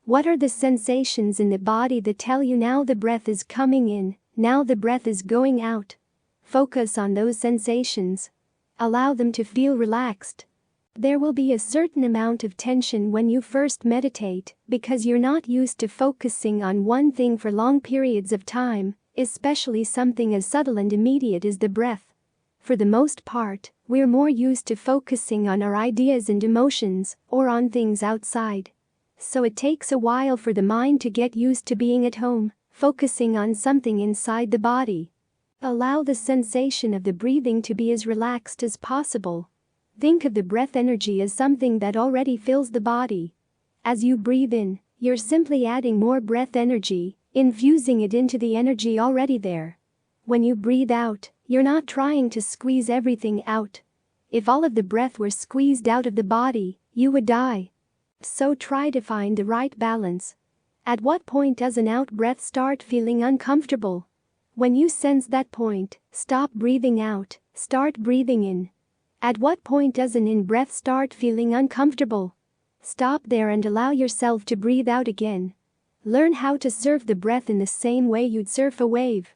What are the sensations in the body that tell you now the breath is coming in, now the breath is going out? Focus on those sensations. Allow them to feel relaxed. There will be a certain amount of tension when you first meditate because you're not used to focusing on one thing for long periods of time, especially something as subtle and immediate as the breath. For the most part, we're more used to focusing on our ideas and emotions or on things outside. So it takes a while for the mind to get used to being at home, focusing on something inside the body. Allow the sensation of the breathing to be as relaxed as possible. Think of the breath energy as something that already fills the body. As you breathe in, you're simply adding more breath energy, infusing it into the energy already there. When you breathe out, you're not trying to squeeze everything out. If all of the breath were squeezed out of the body, you would die. So try to find the right balance. At what point does an out-breath start feeling uncomfortable? When you sense that point, stop breathing out, start breathing in. At what point does an in-breath start feeling uncomfortable? Stop there and allow yourself to breathe out again. Learn how to surf the breath in the same way you'd surf a wave.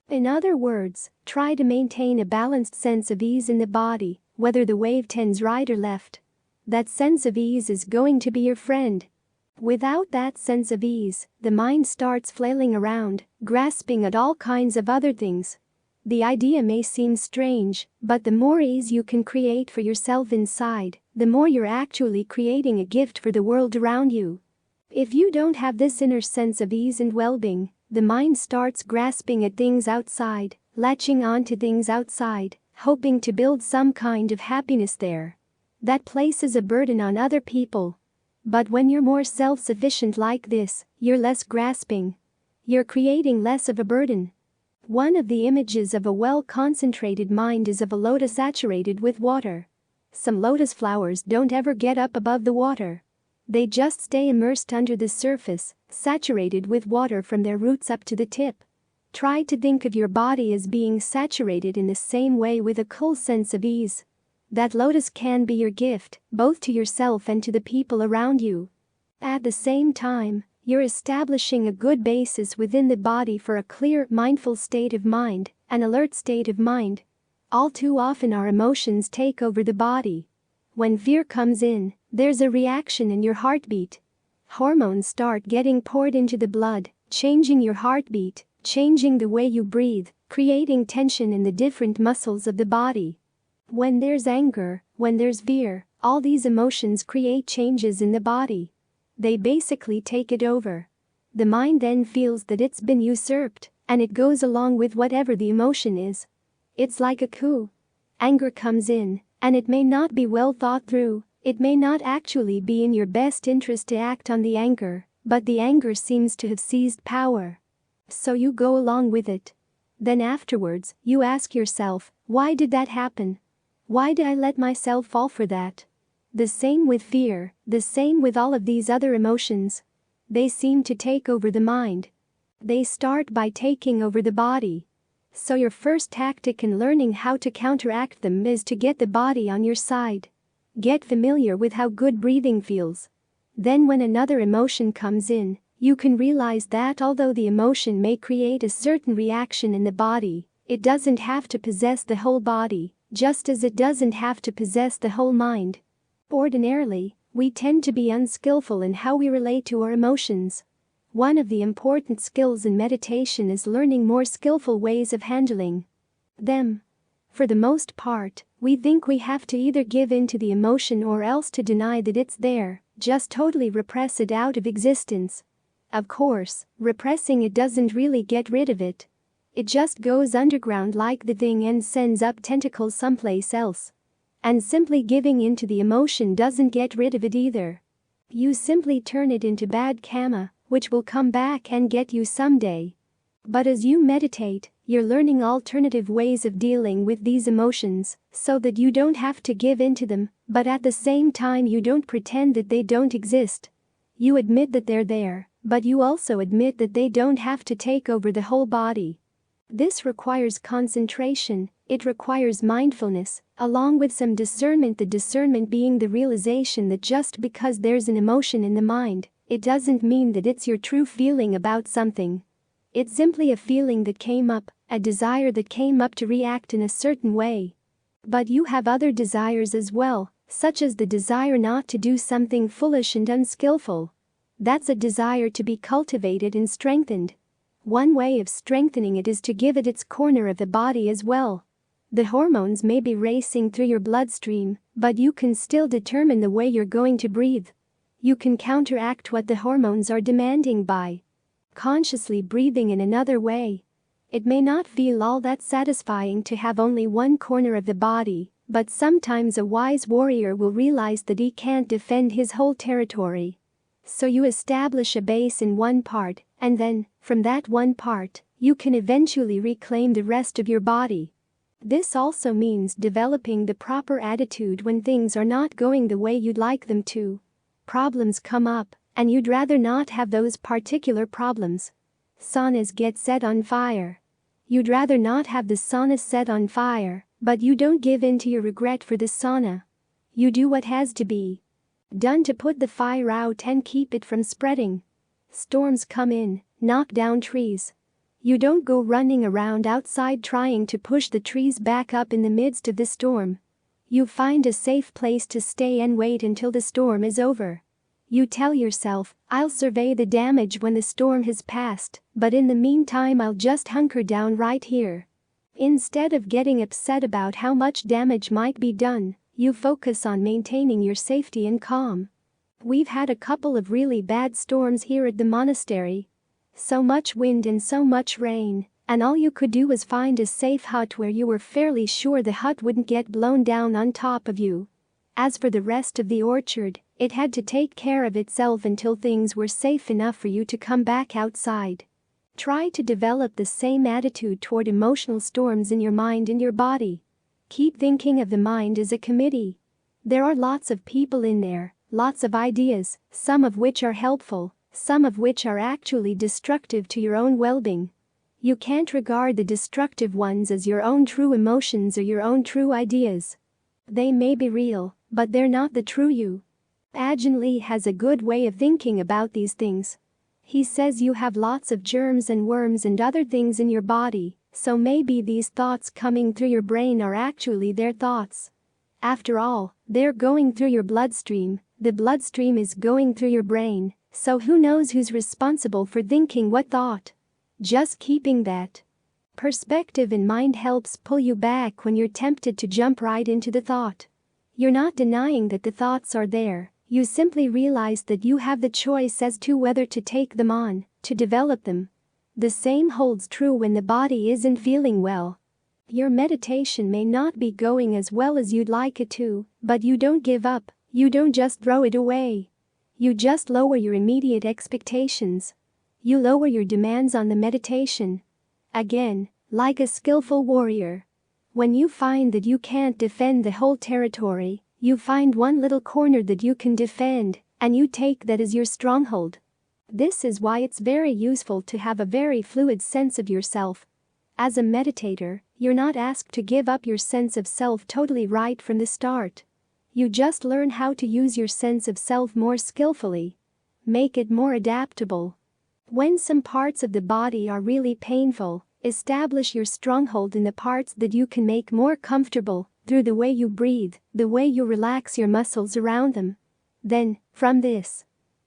In other words, try to maintain a balanced sense of ease in the body, whether the wave tends right or left. That sense of ease is going to be your friend. Without that sense of ease, the mind starts flailing around, grasping at all kinds of other things. The idea may seem strange, but the more ease you can create for yourself inside, the more you're actually creating a gift for the world around you. If you don't have this inner sense of ease and well-being, the mind starts grasping at things outside, latching on to things outside, hoping to build some kind of happiness there. That places a burden on other people. But when you're more self-sufficient like this, you're less grasping. You're creating less of a burden. One of the images of a well-concentrated mind is of a lotus saturated with water. Some lotus flowers don't ever get up above the water. They just stay immersed under the surface, saturated with water from their roots up to the tip. Try to think of your body as being saturated in the same way with a cool sense of ease. That lotus can be your gift, both to yourself and to the people around you. At the same time, you're establishing a good basis within the body for a clear, mindful state of mind, an alert state of mind. All too often our emotions take over the body. When fear comes in, there's a reaction in your heartbeat. Hormones start getting poured into the blood, changing your heartbeat, changing the way you breathe, creating tension in the different muscles of the body. When there's anger, when there's fear, all these emotions create changes in the body. They basically take it over. The mind then feels that it's been usurped, and it goes along with whatever the emotion is. It's like a coup. Anger comes in, and it may not be well thought through, it may not actually be in your best interest to act on the anger, but the anger seems to have seized power. So you go along with it. Then afterwards, you ask yourself, why did that happen? Why did I let myself fall for that? The same with fear, the same with all of these other emotions. They seem to take over the mind. They start by taking over the body. So your first tactic in learning how to counteract them is to get the body on your side. Get familiar with how good breathing feels. Then when another emotion comes in, you can realize that although the emotion may create a certain reaction in the body, it doesn't have to possess the whole body. Just as it doesn't have to possess the whole mind. Ordinarily, we tend to be unskillful in how we relate to our emotions. One of the important skills in meditation is learning more skillful ways of handling them. For the most part, we think we have to either give in to the emotion or else to deny that it's there, just totally repress it out of existence. Of course, repressing it doesn't really get rid of it. It just goes underground like the thing and sends up tentacles someplace else. And simply giving into the emotion doesn't get rid of it either. You simply turn it into bad karma, which will come back and get you someday. But as you meditate, you're learning alternative ways of dealing with these emotions so that you don't have to give in to them, but at the same time you don't pretend that they don't exist. You admit that they're there, but you also admit that they don't have to take over the whole body. This requires concentration, it requires mindfulness, along with some discernment, the discernment being the realization that just because there's an emotion in the mind, it doesn't mean that it's your true feeling about something. It's simply a feeling that came up, a desire that came up to react in a certain way. But you have other desires as well, such as the desire not to do something foolish and unskillful. That's a desire to be cultivated and strengthened. One way of strengthening it is to give it its corner of the body as well. The hormones may be racing through your bloodstream, but you can still determine the way you're going to breathe. You can counteract what the hormones are demanding by consciously breathing in another way. It may not feel all that satisfying to have only one corner of the body, but sometimes a wise warrior will realize that he can't defend his whole territory. So you establish a base in one part, and then, from that one part, you can eventually reclaim the rest of your body. This also means developing the proper attitude when things are not going the way you'd like them to. Problems come up, and you'd rather not have those particular problems. Saunas get set on fire. You'd rather not have the sauna set on fire, but you don't give in to your regret for the sauna. You do what has to be done to put the fire out and keep it from spreading. Storms come in, knock down trees. You don't go running around outside trying to push the trees back up in the midst of the storm. You find a safe place to stay and wait until the storm is over. You tell yourself, I'll survey the damage when the storm has passed, but in the meantime I'll just hunker down right here. Instead of getting upset about how much damage might be done, you focus on maintaining your safety and calm. We've had a couple of really bad storms here at the monastery. So much wind and so much rain, and all you could do was find a safe hut where you were fairly sure the hut wouldn't get blown down on top of you. As for the rest of the orchard, it had to take care of itself until things were safe enough for you to come back outside. Try to develop the same attitude toward emotional storms in your mind and your body. Keep thinking of the mind as a committee. There are lots of people in there, lots of ideas, some of which are helpful, some of which are actually destructive to your own well-being. You can't regard the destructive ones as your own true emotions or your own true ideas. They may be real, but they're not the true you. Ajahn Lee has a good way of thinking about these things. He says you have lots of germs and worms and other things in your body, so maybe these thoughts coming through your brain are actually their thoughts. After all, they're going through your bloodstream, the bloodstream is going through your brain, so who knows who's responsible for thinking what thought? Just keeping that perspective in mind helps pull you back when you're tempted to jump right into the thought. You're not denying that the thoughts are there, you simply realize that you have the choice as to whether to take them on, to develop them. The same holds true when the body isn't feeling well. Your meditation may not be going as well as you'd like it to, but you don't give up, you don't just throw it away. You just lower your immediate expectations. You lower your demands on the meditation. Again, like a skillful warrior. When you find that you can't defend the whole territory, you find one little corner that you can defend, and you take that as your stronghold. This is why it's very useful to have a very fluid sense of yourself. As a meditator, you're not asked to give up your sense of self totally right from the start. You just learn how to use your sense of self more skillfully. Make it more adaptable. When some parts of the body are really painful, establish your stronghold in the parts that you can make more comfortable through the way you breathe, the way you relax your muscles around them. Then, from this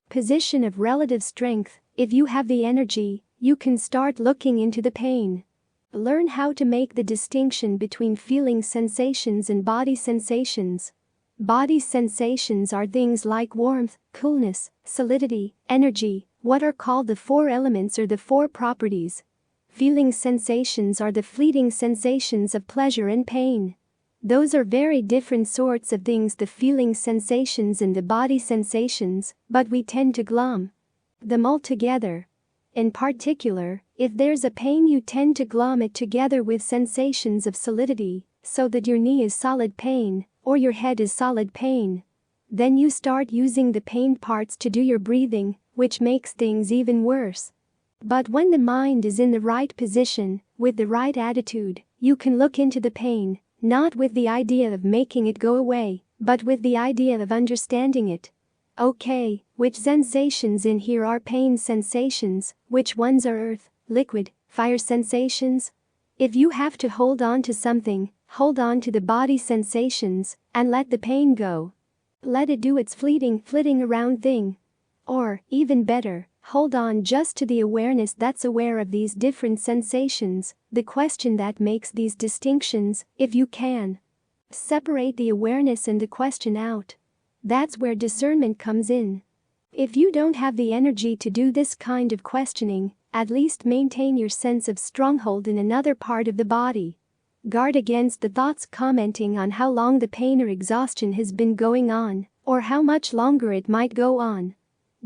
position of relative strength, if you have the energy, you can start looking into the pain. Learn how to make the distinction between feeling sensations and body sensations. Body sensations are things like warmth, coolness, solidity, energy, what are called the four elements or the four properties. Feeling sensations are the fleeting sensations of pleasure and pain. Those are very different sorts of things, the feeling sensations and the body sensations, but we tend to glom them all together. In particular, if there's a pain, you tend to glom it together with sensations of solidity, so that your knee is solid pain, or your head is solid pain. Then you start using the pain parts to do your breathing, which makes things even worse. But when the mind is in the right position, with the right attitude, you can look into the pain, not with the idea of making it go away, but with the idea of understanding it. Okay, which sensations in here are pain sensations, which ones are earth, liquid, fire sensations? If you have to hold on to something, hold on to the body sensations, and let the pain go. Let it do its flitting around thing. Or, even better, hold on just to the awareness that's aware of these different sensations, the question that makes these distinctions, if you can. Separate the awareness and the question out. That's where discernment comes in. If you don't have the energy to do this kind of questioning, at least maintain your sense of stronghold in another part of the body. Guard against the thoughts commenting on how long the pain or exhaustion has been going on, or how much longer it might go on.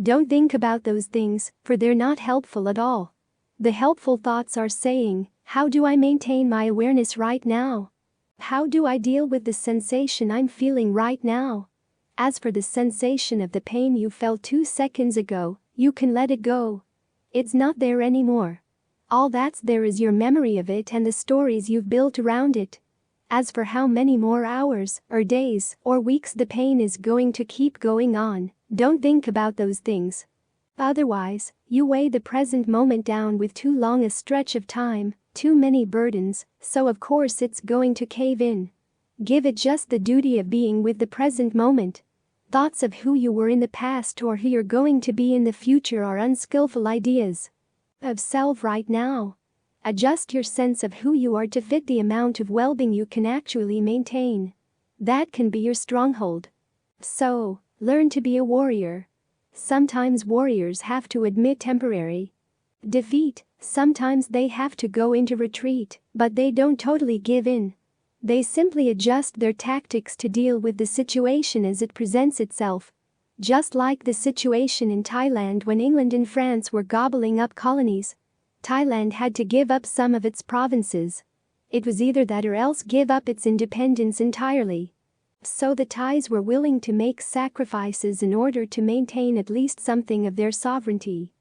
Don't think about those things, for they're not helpful at all. The helpful thoughts are saying, how do I maintain my awareness right now? How do I deal with the sensation I'm feeling right now? As for the sensation of the pain you felt 2 seconds ago, you can let it go. It's not there anymore. All that's there is your memory of it and the stories you've built around it. As for how many more hours, or days, or weeks the pain is going to keep going on, don't think about those things. Otherwise, you weigh the present moment down with too long a stretch of time, too many burdens, so of course it's going to cave in. Give it just the duty of being with the present moment. Thoughts of who you were in the past or who you're going to be in the future are unskillful ideas of self right now. Adjust your sense of who you are to fit the amount of well-being you can actually maintain. That can be your stronghold. So, learn to be a warrior. Sometimes warriors have to admit temporary defeat, sometimes they have to go into retreat, but they don't totally give in. They simply adjust their tactics to deal with the situation as it presents itself. Just like the situation in Thailand when England and France were gobbling up colonies. Thailand had to give up some of its provinces. It was either that or else give up its independence entirely. So the Thais were willing to make sacrifices in order to maintain at least something of their sovereignty.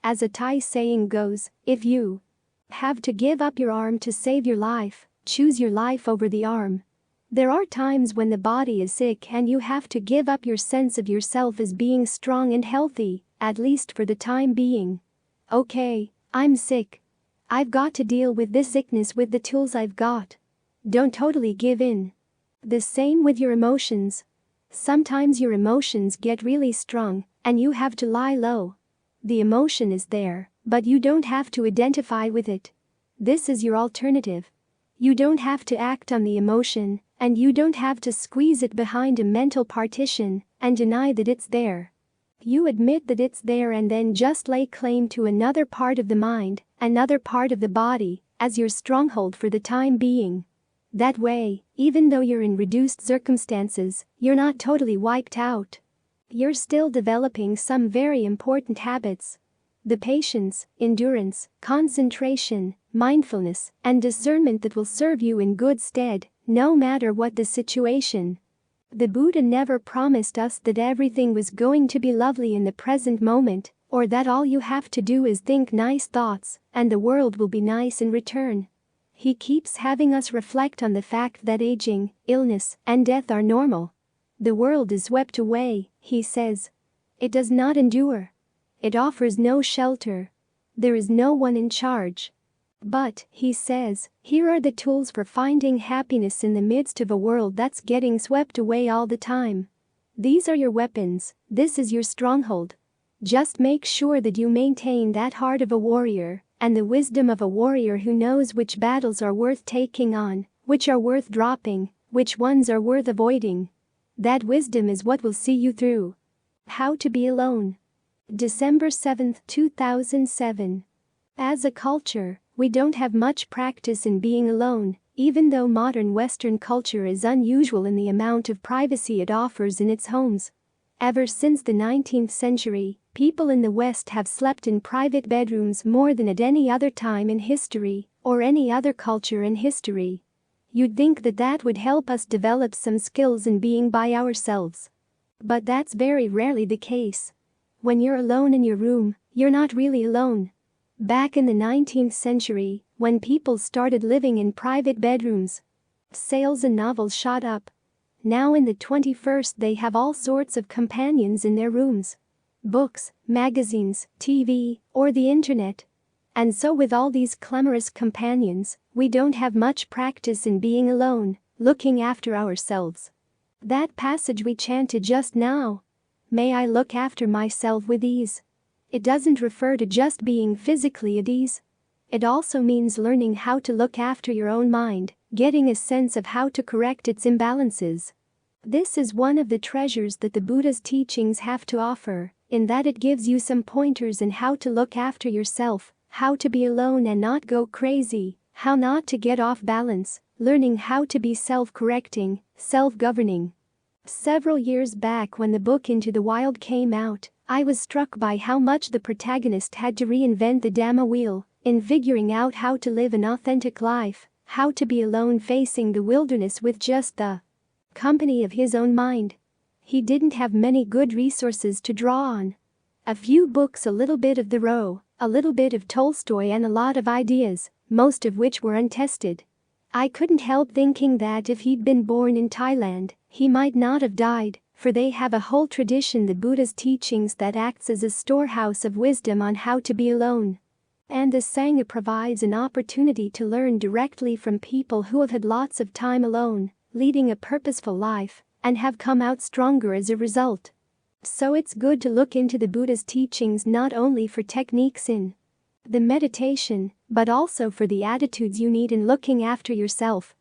As a Thai saying goes, if you have to give up your arm to save your life, choose your life over the arm. There are times when the body is sick and you have to give up your sense of yourself as being strong and healthy, at least for the time being. Okay, I'm sick. I've got to deal with this sickness with the tools I've got. Don't totally give in. The same with your emotions. Sometimes your emotions get really strong, and you have to lie low. The emotion is there, but you don't have to identify with it. This is your alternative. You don't have to act on the emotion, and you don't have to squeeze it behind a mental partition and deny that it's there. You admit that it's there and then just lay claim to another part of the mind, another part of the body, as your stronghold for the time being. That way, even though you're in reduced circumstances, you're not totally wiped out. You're still developing some very important habits. The patience, endurance, concentration, mindfulness, and discernment that will serve you in good stead, no matter what the situation. The Buddha never promised us that everything was going to be lovely in the present moment, or that all you have to do is think nice thoughts, and the world will be nice in return. He keeps having us reflect on the fact that aging, illness, and death are normal. The world is swept away, he says. It does not endure. It offers no shelter. There is no one in charge. But, he says, here are the tools for finding happiness in the midst of a world that's getting swept away all the time. These are your weapons, this is your stronghold. Just make sure that you maintain that heart of a warrior, and the wisdom of a warrior who knows which battles are worth taking on, which are worth dropping, which ones are worth avoiding. That wisdom is what will see you through. How to be alone. December 7, 2007. As a culture, we don't have much practice in being alone, Even though modern Western culture is unusual in the amount of privacy it offers in its homes. Ever since the 19th century, people in the West have slept in private bedrooms more than at any other time in history, or any other culture in history. You'd think that that would help us develop some skills in being by ourselves. But that's very rarely the case. When you're alone in your room, you're not really alone. Back in the 19th century, when people started living in private bedrooms, sales and novels shot up. Now in the 21st they have all sorts of companions in their rooms. Books, magazines, TV, or the internet. And so with all these clamorous companions, we don't have much practice in being alone, looking after ourselves. That passage we chanted just now, "May I look after myself with ease," it doesn't refer to just being physically at ease. It also means learning how to look after your own mind, getting a sense of how to correct its imbalances. This is one of the treasures that the Buddha's teachings have to offer, in that it gives you some pointers in how to look after yourself, how to be alone and not go crazy, how not to get off balance, learning how to be self-correcting, self-governing. Several years back when the book Into the Wild came out, I was struck by how much the protagonist had to reinvent the Dhamma wheel in figuring out how to live an authentic life, how to be alone facing the wilderness with just the company of his own mind. He didn't have many good resources to draw on. A few books, a little bit of Thoreau, a little bit of Tolstoy, and a lot of ideas, most of which were untested. I couldn't help thinking that if he'd been born in Thailand, he might not have died, for they have a whole tradition, the Buddha's teachings, that acts as a storehouse of wisdom on how to be alone. And the Sangha provides an opportunity to learn directly from people who have had lots of time alone, leading a purposeful life, and have come out stronger as a result. So it's good to look into the Buddha's teachings not only for techniques in the meditation, but also for the attitudes you need in looking after yourself.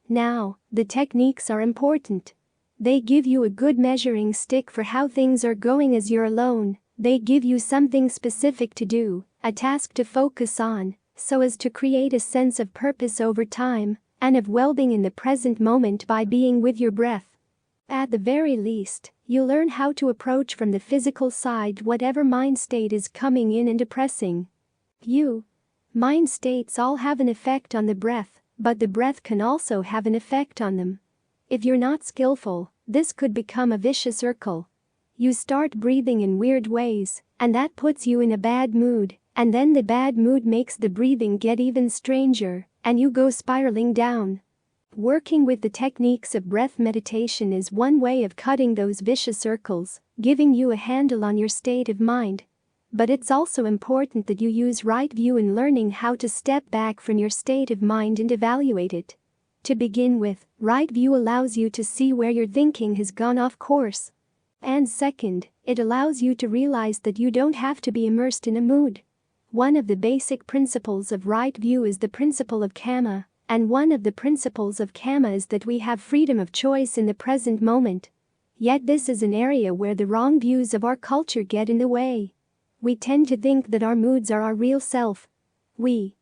Now, the techniques are important. They give you a good measuring stick for how things are going as you're alone. They give you something specific to do, a task to focus on, so as to create a sense of purpose over time, and of well-being in the present moment by being with your breath. At the very least, you learn how to approach from the physical side whatever mind state is coming in and depressing you. Mind states all have an effect on the breath, but the breath can also have an effect on them. If you're not skillful, this could become a vicious circle. You start breathing in weird ways, and that puts you in a bad mood, and then the bad mood makes the breathing get even stranger, and you go spiraling down. Working with the techniques of breath meditation is one way of cutting those vicious circles, giving you a handle on your state of mind. But it's also important that you use right view in learning how to step back from your state of mind and evaluate it. To begin with, right view allows you to see where your thinking has gone off course. And second, it allows you to realize that you don't have to be immersed in a mood. One of the basic principles of right view is the principle of karma, and one of the principles of karma is that we have freedom of choice in the present moment. Yet this is an area where the wrong views of our culture get in the way. We tend to think that our moods are our real self. We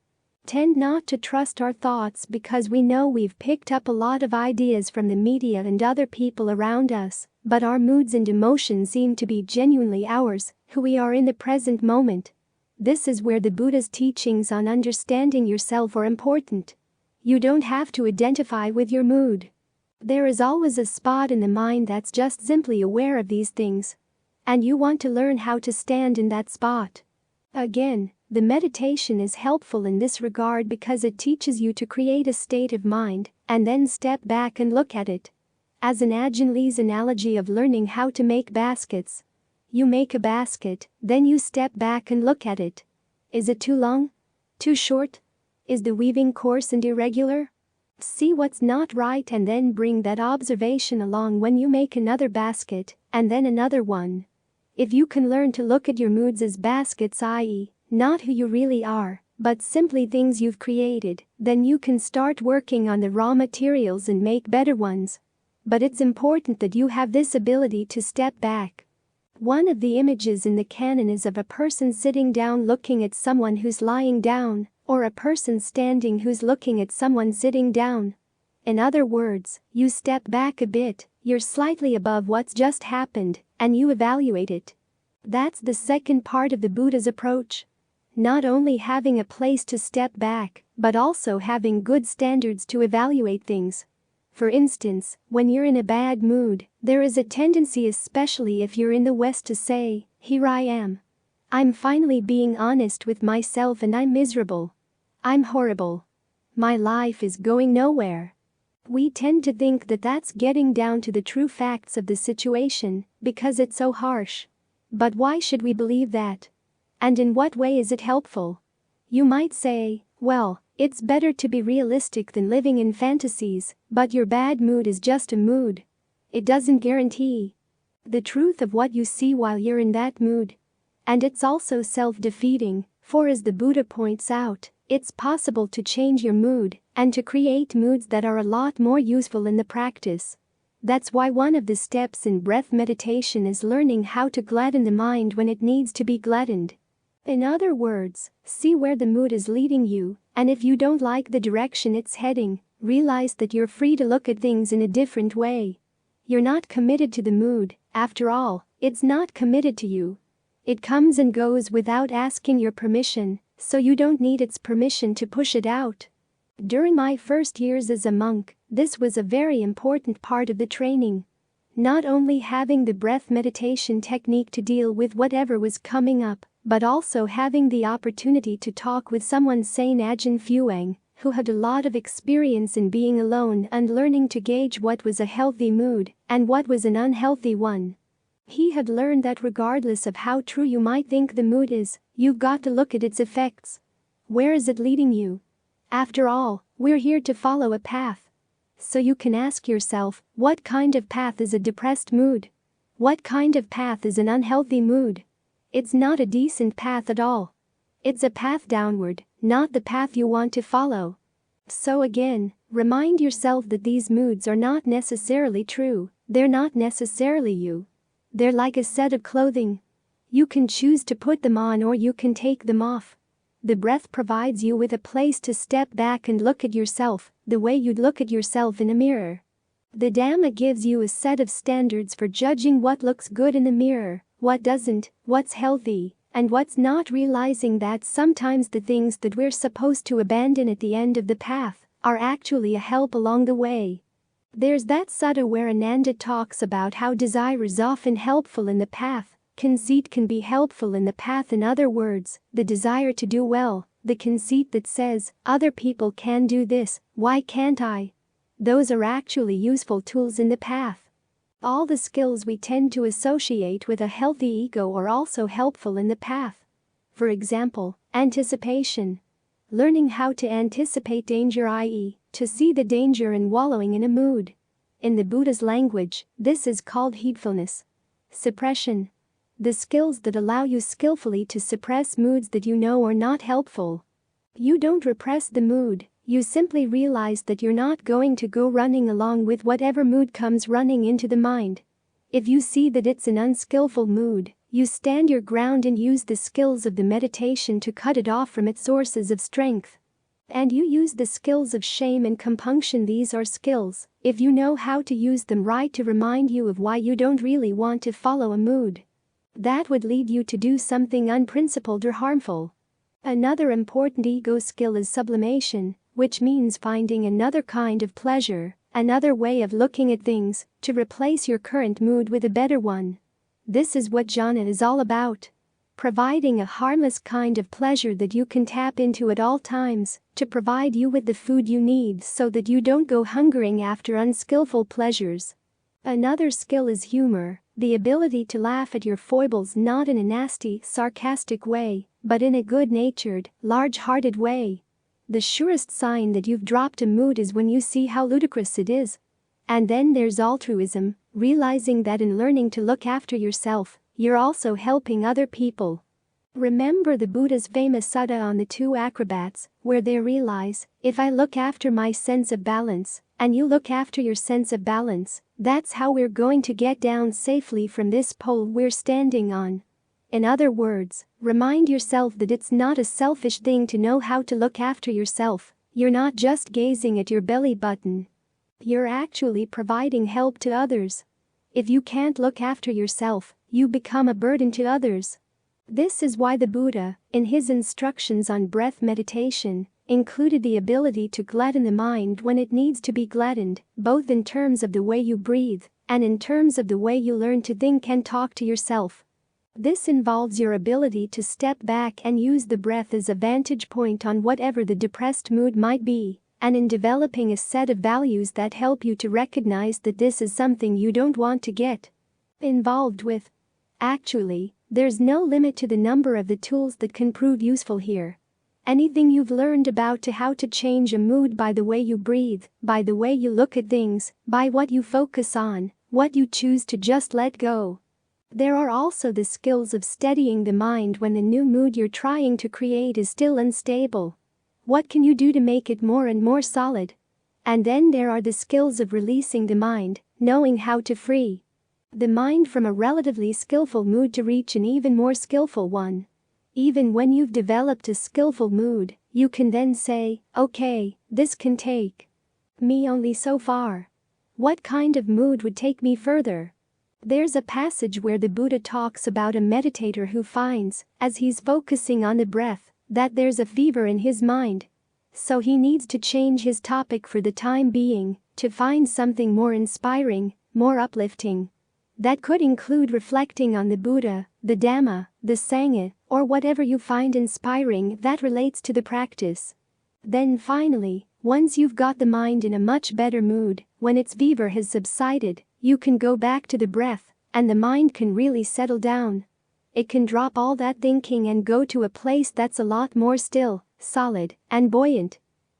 tend not to trust our thoughts because we know we've picked up a lot of ideas from the media and other people around us, but our moods and emotions seem to be genuinely ours, who we are in the present moment. This is where the Buddha's teachings on understanding yourself are important. You don't have to identify with your mood. There is always a spot in the mind that's just simply aware of these things. And you want to learn how to stand in that spot. Again, the meditation is helpful in this regard because it teaches you to create a state of mind and then step back and look at it. As in Ajahn Lee's analogy of learning how to make baskets. You make a basket, then you step back and look at it. Is it too long? Too short? Is the weaving coarse and irregular? See what's not right and then bring that observation along when you make another basket, and then another one. If you can learn to look at your moods as baskets, i.e., not who you really are, but simply things you've created, then you can start working on the raw materials and make better ones. But it's important that you have this ability to step back. One of the images in the canon is of a person sitting down looking at someone who's lying down, Or a person standing who's looking at someone sitting down. In other words, you step back a bit, you're slightly above what's just happened, and you evaluate it. That's the second part of the Buddha's approach. Not only having a place to step back, but also having good standards to evaluate things. For instance, when you're in a bad mood, there is a tendency, especially if you're in the West, to say, "Here I am. I'm finally being honest with myself and I'm miserable. I'm horrible. My life is going nowhere." We tend to think that that's getting down to the true facts of the situation, because it's so harsh. But why should we believe that? And in what way is it helpful? You might say, well, it's better to be realistic than living in fantasies, but your bad mood is just a mood. It doesn't guarantee the truth of what you see while you're in that mood. And it's also self-defeating, for as the Buddha points out, it's possible to change your mood and to create moods that are a lot more useful in the practice. That's why one of the steps in breath meditation is learning how to gladden the mind when it needs to be gladdened. In other words, see where the mood is leading you, and if you don't like the direction it's heading, realize that you're free to look at things in a different way. You're not committed to the mood, after all, it's not committed to you. It comes and goes without asking your permission, so you don't need its permission to push it out. During my first years as a monk, this was a very important part of the training. Not only having the breath meditation technique to deal with whatever was coming up, but also having the opportunity to talk with someone Saint Ajahn Fuang, who had a lot of experience in being alone and learning to gauge what was a healthy mood and what was an unhealthy one. He had learned that regardless of how true you might think the mood is, you've got to look at its effects. Where is it leading you? After all, we're here to follow a path. So you can ask yourself, what kind of path is a depressed mood? What kind of path is an unhealthy mood? It's not a decent path at all. It's a path downward, not the path you want to follow. So again, remind yourself that these moods are not necessarily true, they're not necessarily you. They're like a set of clothing. You can choose to put them on or you can take them off. The breath provides you with a place to step back and look at yourself, the way you'd look at yourself in a mirror. The Dhamma gives you a set of standards for judging what looks good in the mirror, what doesn't, what's healthy, and what's not, realizing that sometimes the things that we're supposed to abandon at the end of the path are actually a help along the way. There's that sutta where Ananda talks about how desire is often helpful in the path, conceit can be helpful in the path. In other words, the desire to do well, the conceit that says, other people can do this, why can't I? Those are actually useful tools in the path. All the skills we tend to associate with a healthy ego are also helpful in the path. For example, anticipation. Learning how to anticipate danger, i.e., to see the danger in wallowing in a mood. In the Buddha's language, this is called heedfulness. Suppression. The skills that allow you skillfully to suppress moods that you know are not helpful. You don't repress the mood, you simply realize that you're not going to go running along with whatever mood comes running into the mind. If you see that it's an unskillful mood, you stand your ground and use the skills of the meditation to cut it off from its sources of strength. And you use the skills of shame and compunction. These are skills, if you know how to use them right, to remind you of why you don't really want to follow a mood that would lead you to do something unprincipled or harmful. Another important ego skill is sublimation, which means finding another kind of pleasure, another way of looking at things, to replace your current mood with a better one. This is what jhana is all about. Providing a harmless kind of pleasure that you can tap into at all times, to provide you with the food you need so that you don't go hungering after unskillful pleasures. Another skill is humor, the ability to laugh at your foibles, not in a nasty, sarcastic way, but in a good-natured, large-hearted way. The surest sign that you've dropped a mood is when you see how ludicrous it is. And then there's altruism, realizing that in learning to look after yourself, you're also helping other people. Remember the Buddha's famous sutta on the two acrobats, where they realize, if I look after my sense of balance, and you look after your sense of balance, that's how we're going to get down safely from this pole we're standing on. In other words, remind yourself that it's not a selfish thing to know how to look after yourself. You're not just gazing at your belly button. You're actually providing help to others. If you can't look after yourself, you become a burden to others. This is why the Buddha, in his instructions on breath meditation, included the ability to gladden the mind when it needs to be gladdened, both in terms of the way you breathe and in terms of the way you learn to think and talk to yourself. This involves your ability to step back and use the breath as a vantage point on whatever the depressed mood might be, and in developing a set of values that help you to recognize that this is something you don't want to get involved with. Actually, there's no limit to the number of the tools that can prove useful here. Anything you've learned about how to change a mood by the way you breathe, by the way you look at things, by what you focus on, what you choose to just let go. There are also the skills of steadying the mind when the new mood you're trying to create is still unstable. What can you do to make it more and more solid? And then there are the skills of releasing the mind, knowing how to free the mind from a relatively skillful mood to reach an even more skillful one. Even when you've developed a skillful mood, you can then say, okay, this can take me only so far. What kind of mood would take me further? There's a passage where the Buddha talks about a meditator who finds, as he's focusing on the breath, that there's a fever in his mind. So he needs to change his topic for the time being, to find something more inspiring, more uplifting. That could include reflecting on the Buddha, the Dhamma, the Sangha, or whatever you find inspiring that relates to the practice. Then finally, once you've got the mind in a much better mood, when its fever has subsided, you can go back to the breath, and the mind can really settle down. It can drop all that thinking and go to a place that's a lot more still, solid, and buoyant.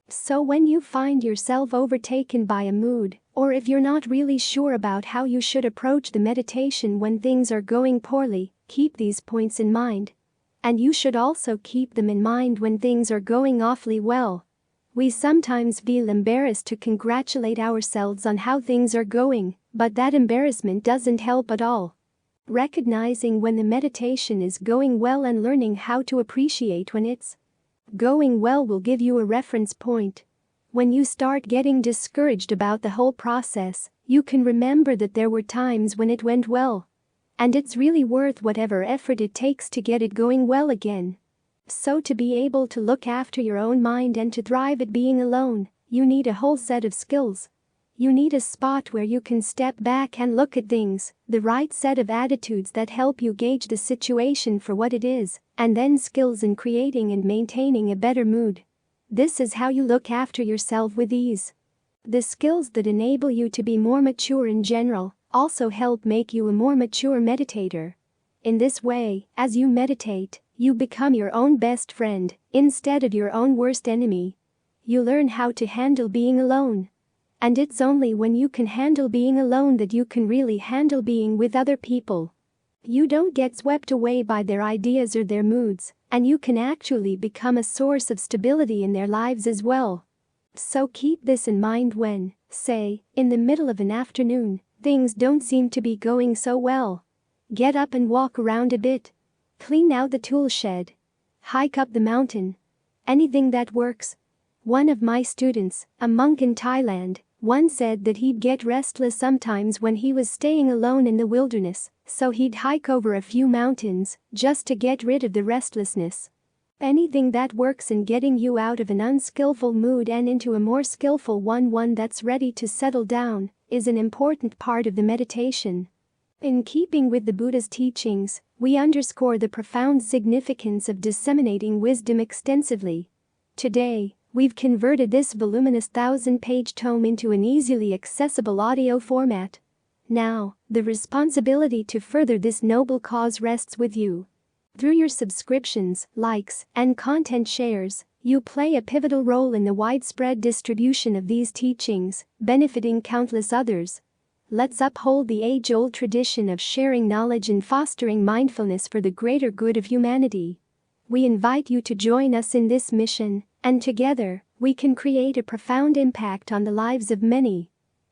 So when you find yourself overtaken by a mood, or if you're not really sure about how you should approach the meditation when things are going poorly, keep these points in mind. And you should also keep them in mind when things are going awfully well. We sometimes feel embarrassed to congratulate ourselves on how things are going, but that embarrassment doesn't help at all. Recognizing when the meditation is going well and learning how to appreciate when it's going well will give you a reference point. When you start getting discouraged about the whole process, you can remember that there were times when it went well. And it's really worth whatever effort it takes to get it going well again. So to be able to look after your own mind and to thrive at being alone, you need a whole set of skills. You need a spot where you can step back and look at things, the right set of attitudes that help you gauge the situation for what it is, and then skills in creating and maintaining a better mood. This is how you look after yourself with ease. The skills that enable you to be more mature in general also help make you a more mature meditator. In this way, as you meditate, you become your own best friend, instead of your own worst enemy. You learn how to handle being alone. And it's only when you can handle being alone that you can really handle being with other people. You don't get swept away by their ideas or their moods, and you can actually become a source of stability in their lives as well. So keep this in mind when, say, in the middle of an afternoon, things don't seem to be going so well. Get up and walk around a bit. Clean out the tool shed. Hike up the mountain. Anything that works. One of my students, a monk in Thailand, once said that he'd get restless sometimes when he was staying alone in the wilderness, so he'd hike over a few mountains just to get rid of the restlessness. Anything that works in getting you out of an unskillful mood and into a more skillful one that's ready to settle down, is an important part of the meditation. In keeping with the Buddha's teachings, we underscore the profound significance of disseminating wisdom extensively. Today, we've converted this voluminous 1,000-page tome into an easily accessible audio format. Now, the responsibility to further this noble cause rests with you. Through your subscriptions, likes, and content shares, you play a pivotal role in the widespread distribution of these teachings, benefiting countless others. Let's uphold the age-old tradition of sharing knowledge and fostering mindfulness for the greater good of humanity. We invite you to join us in this mission, and together, we can create a profound impact on the lives of many.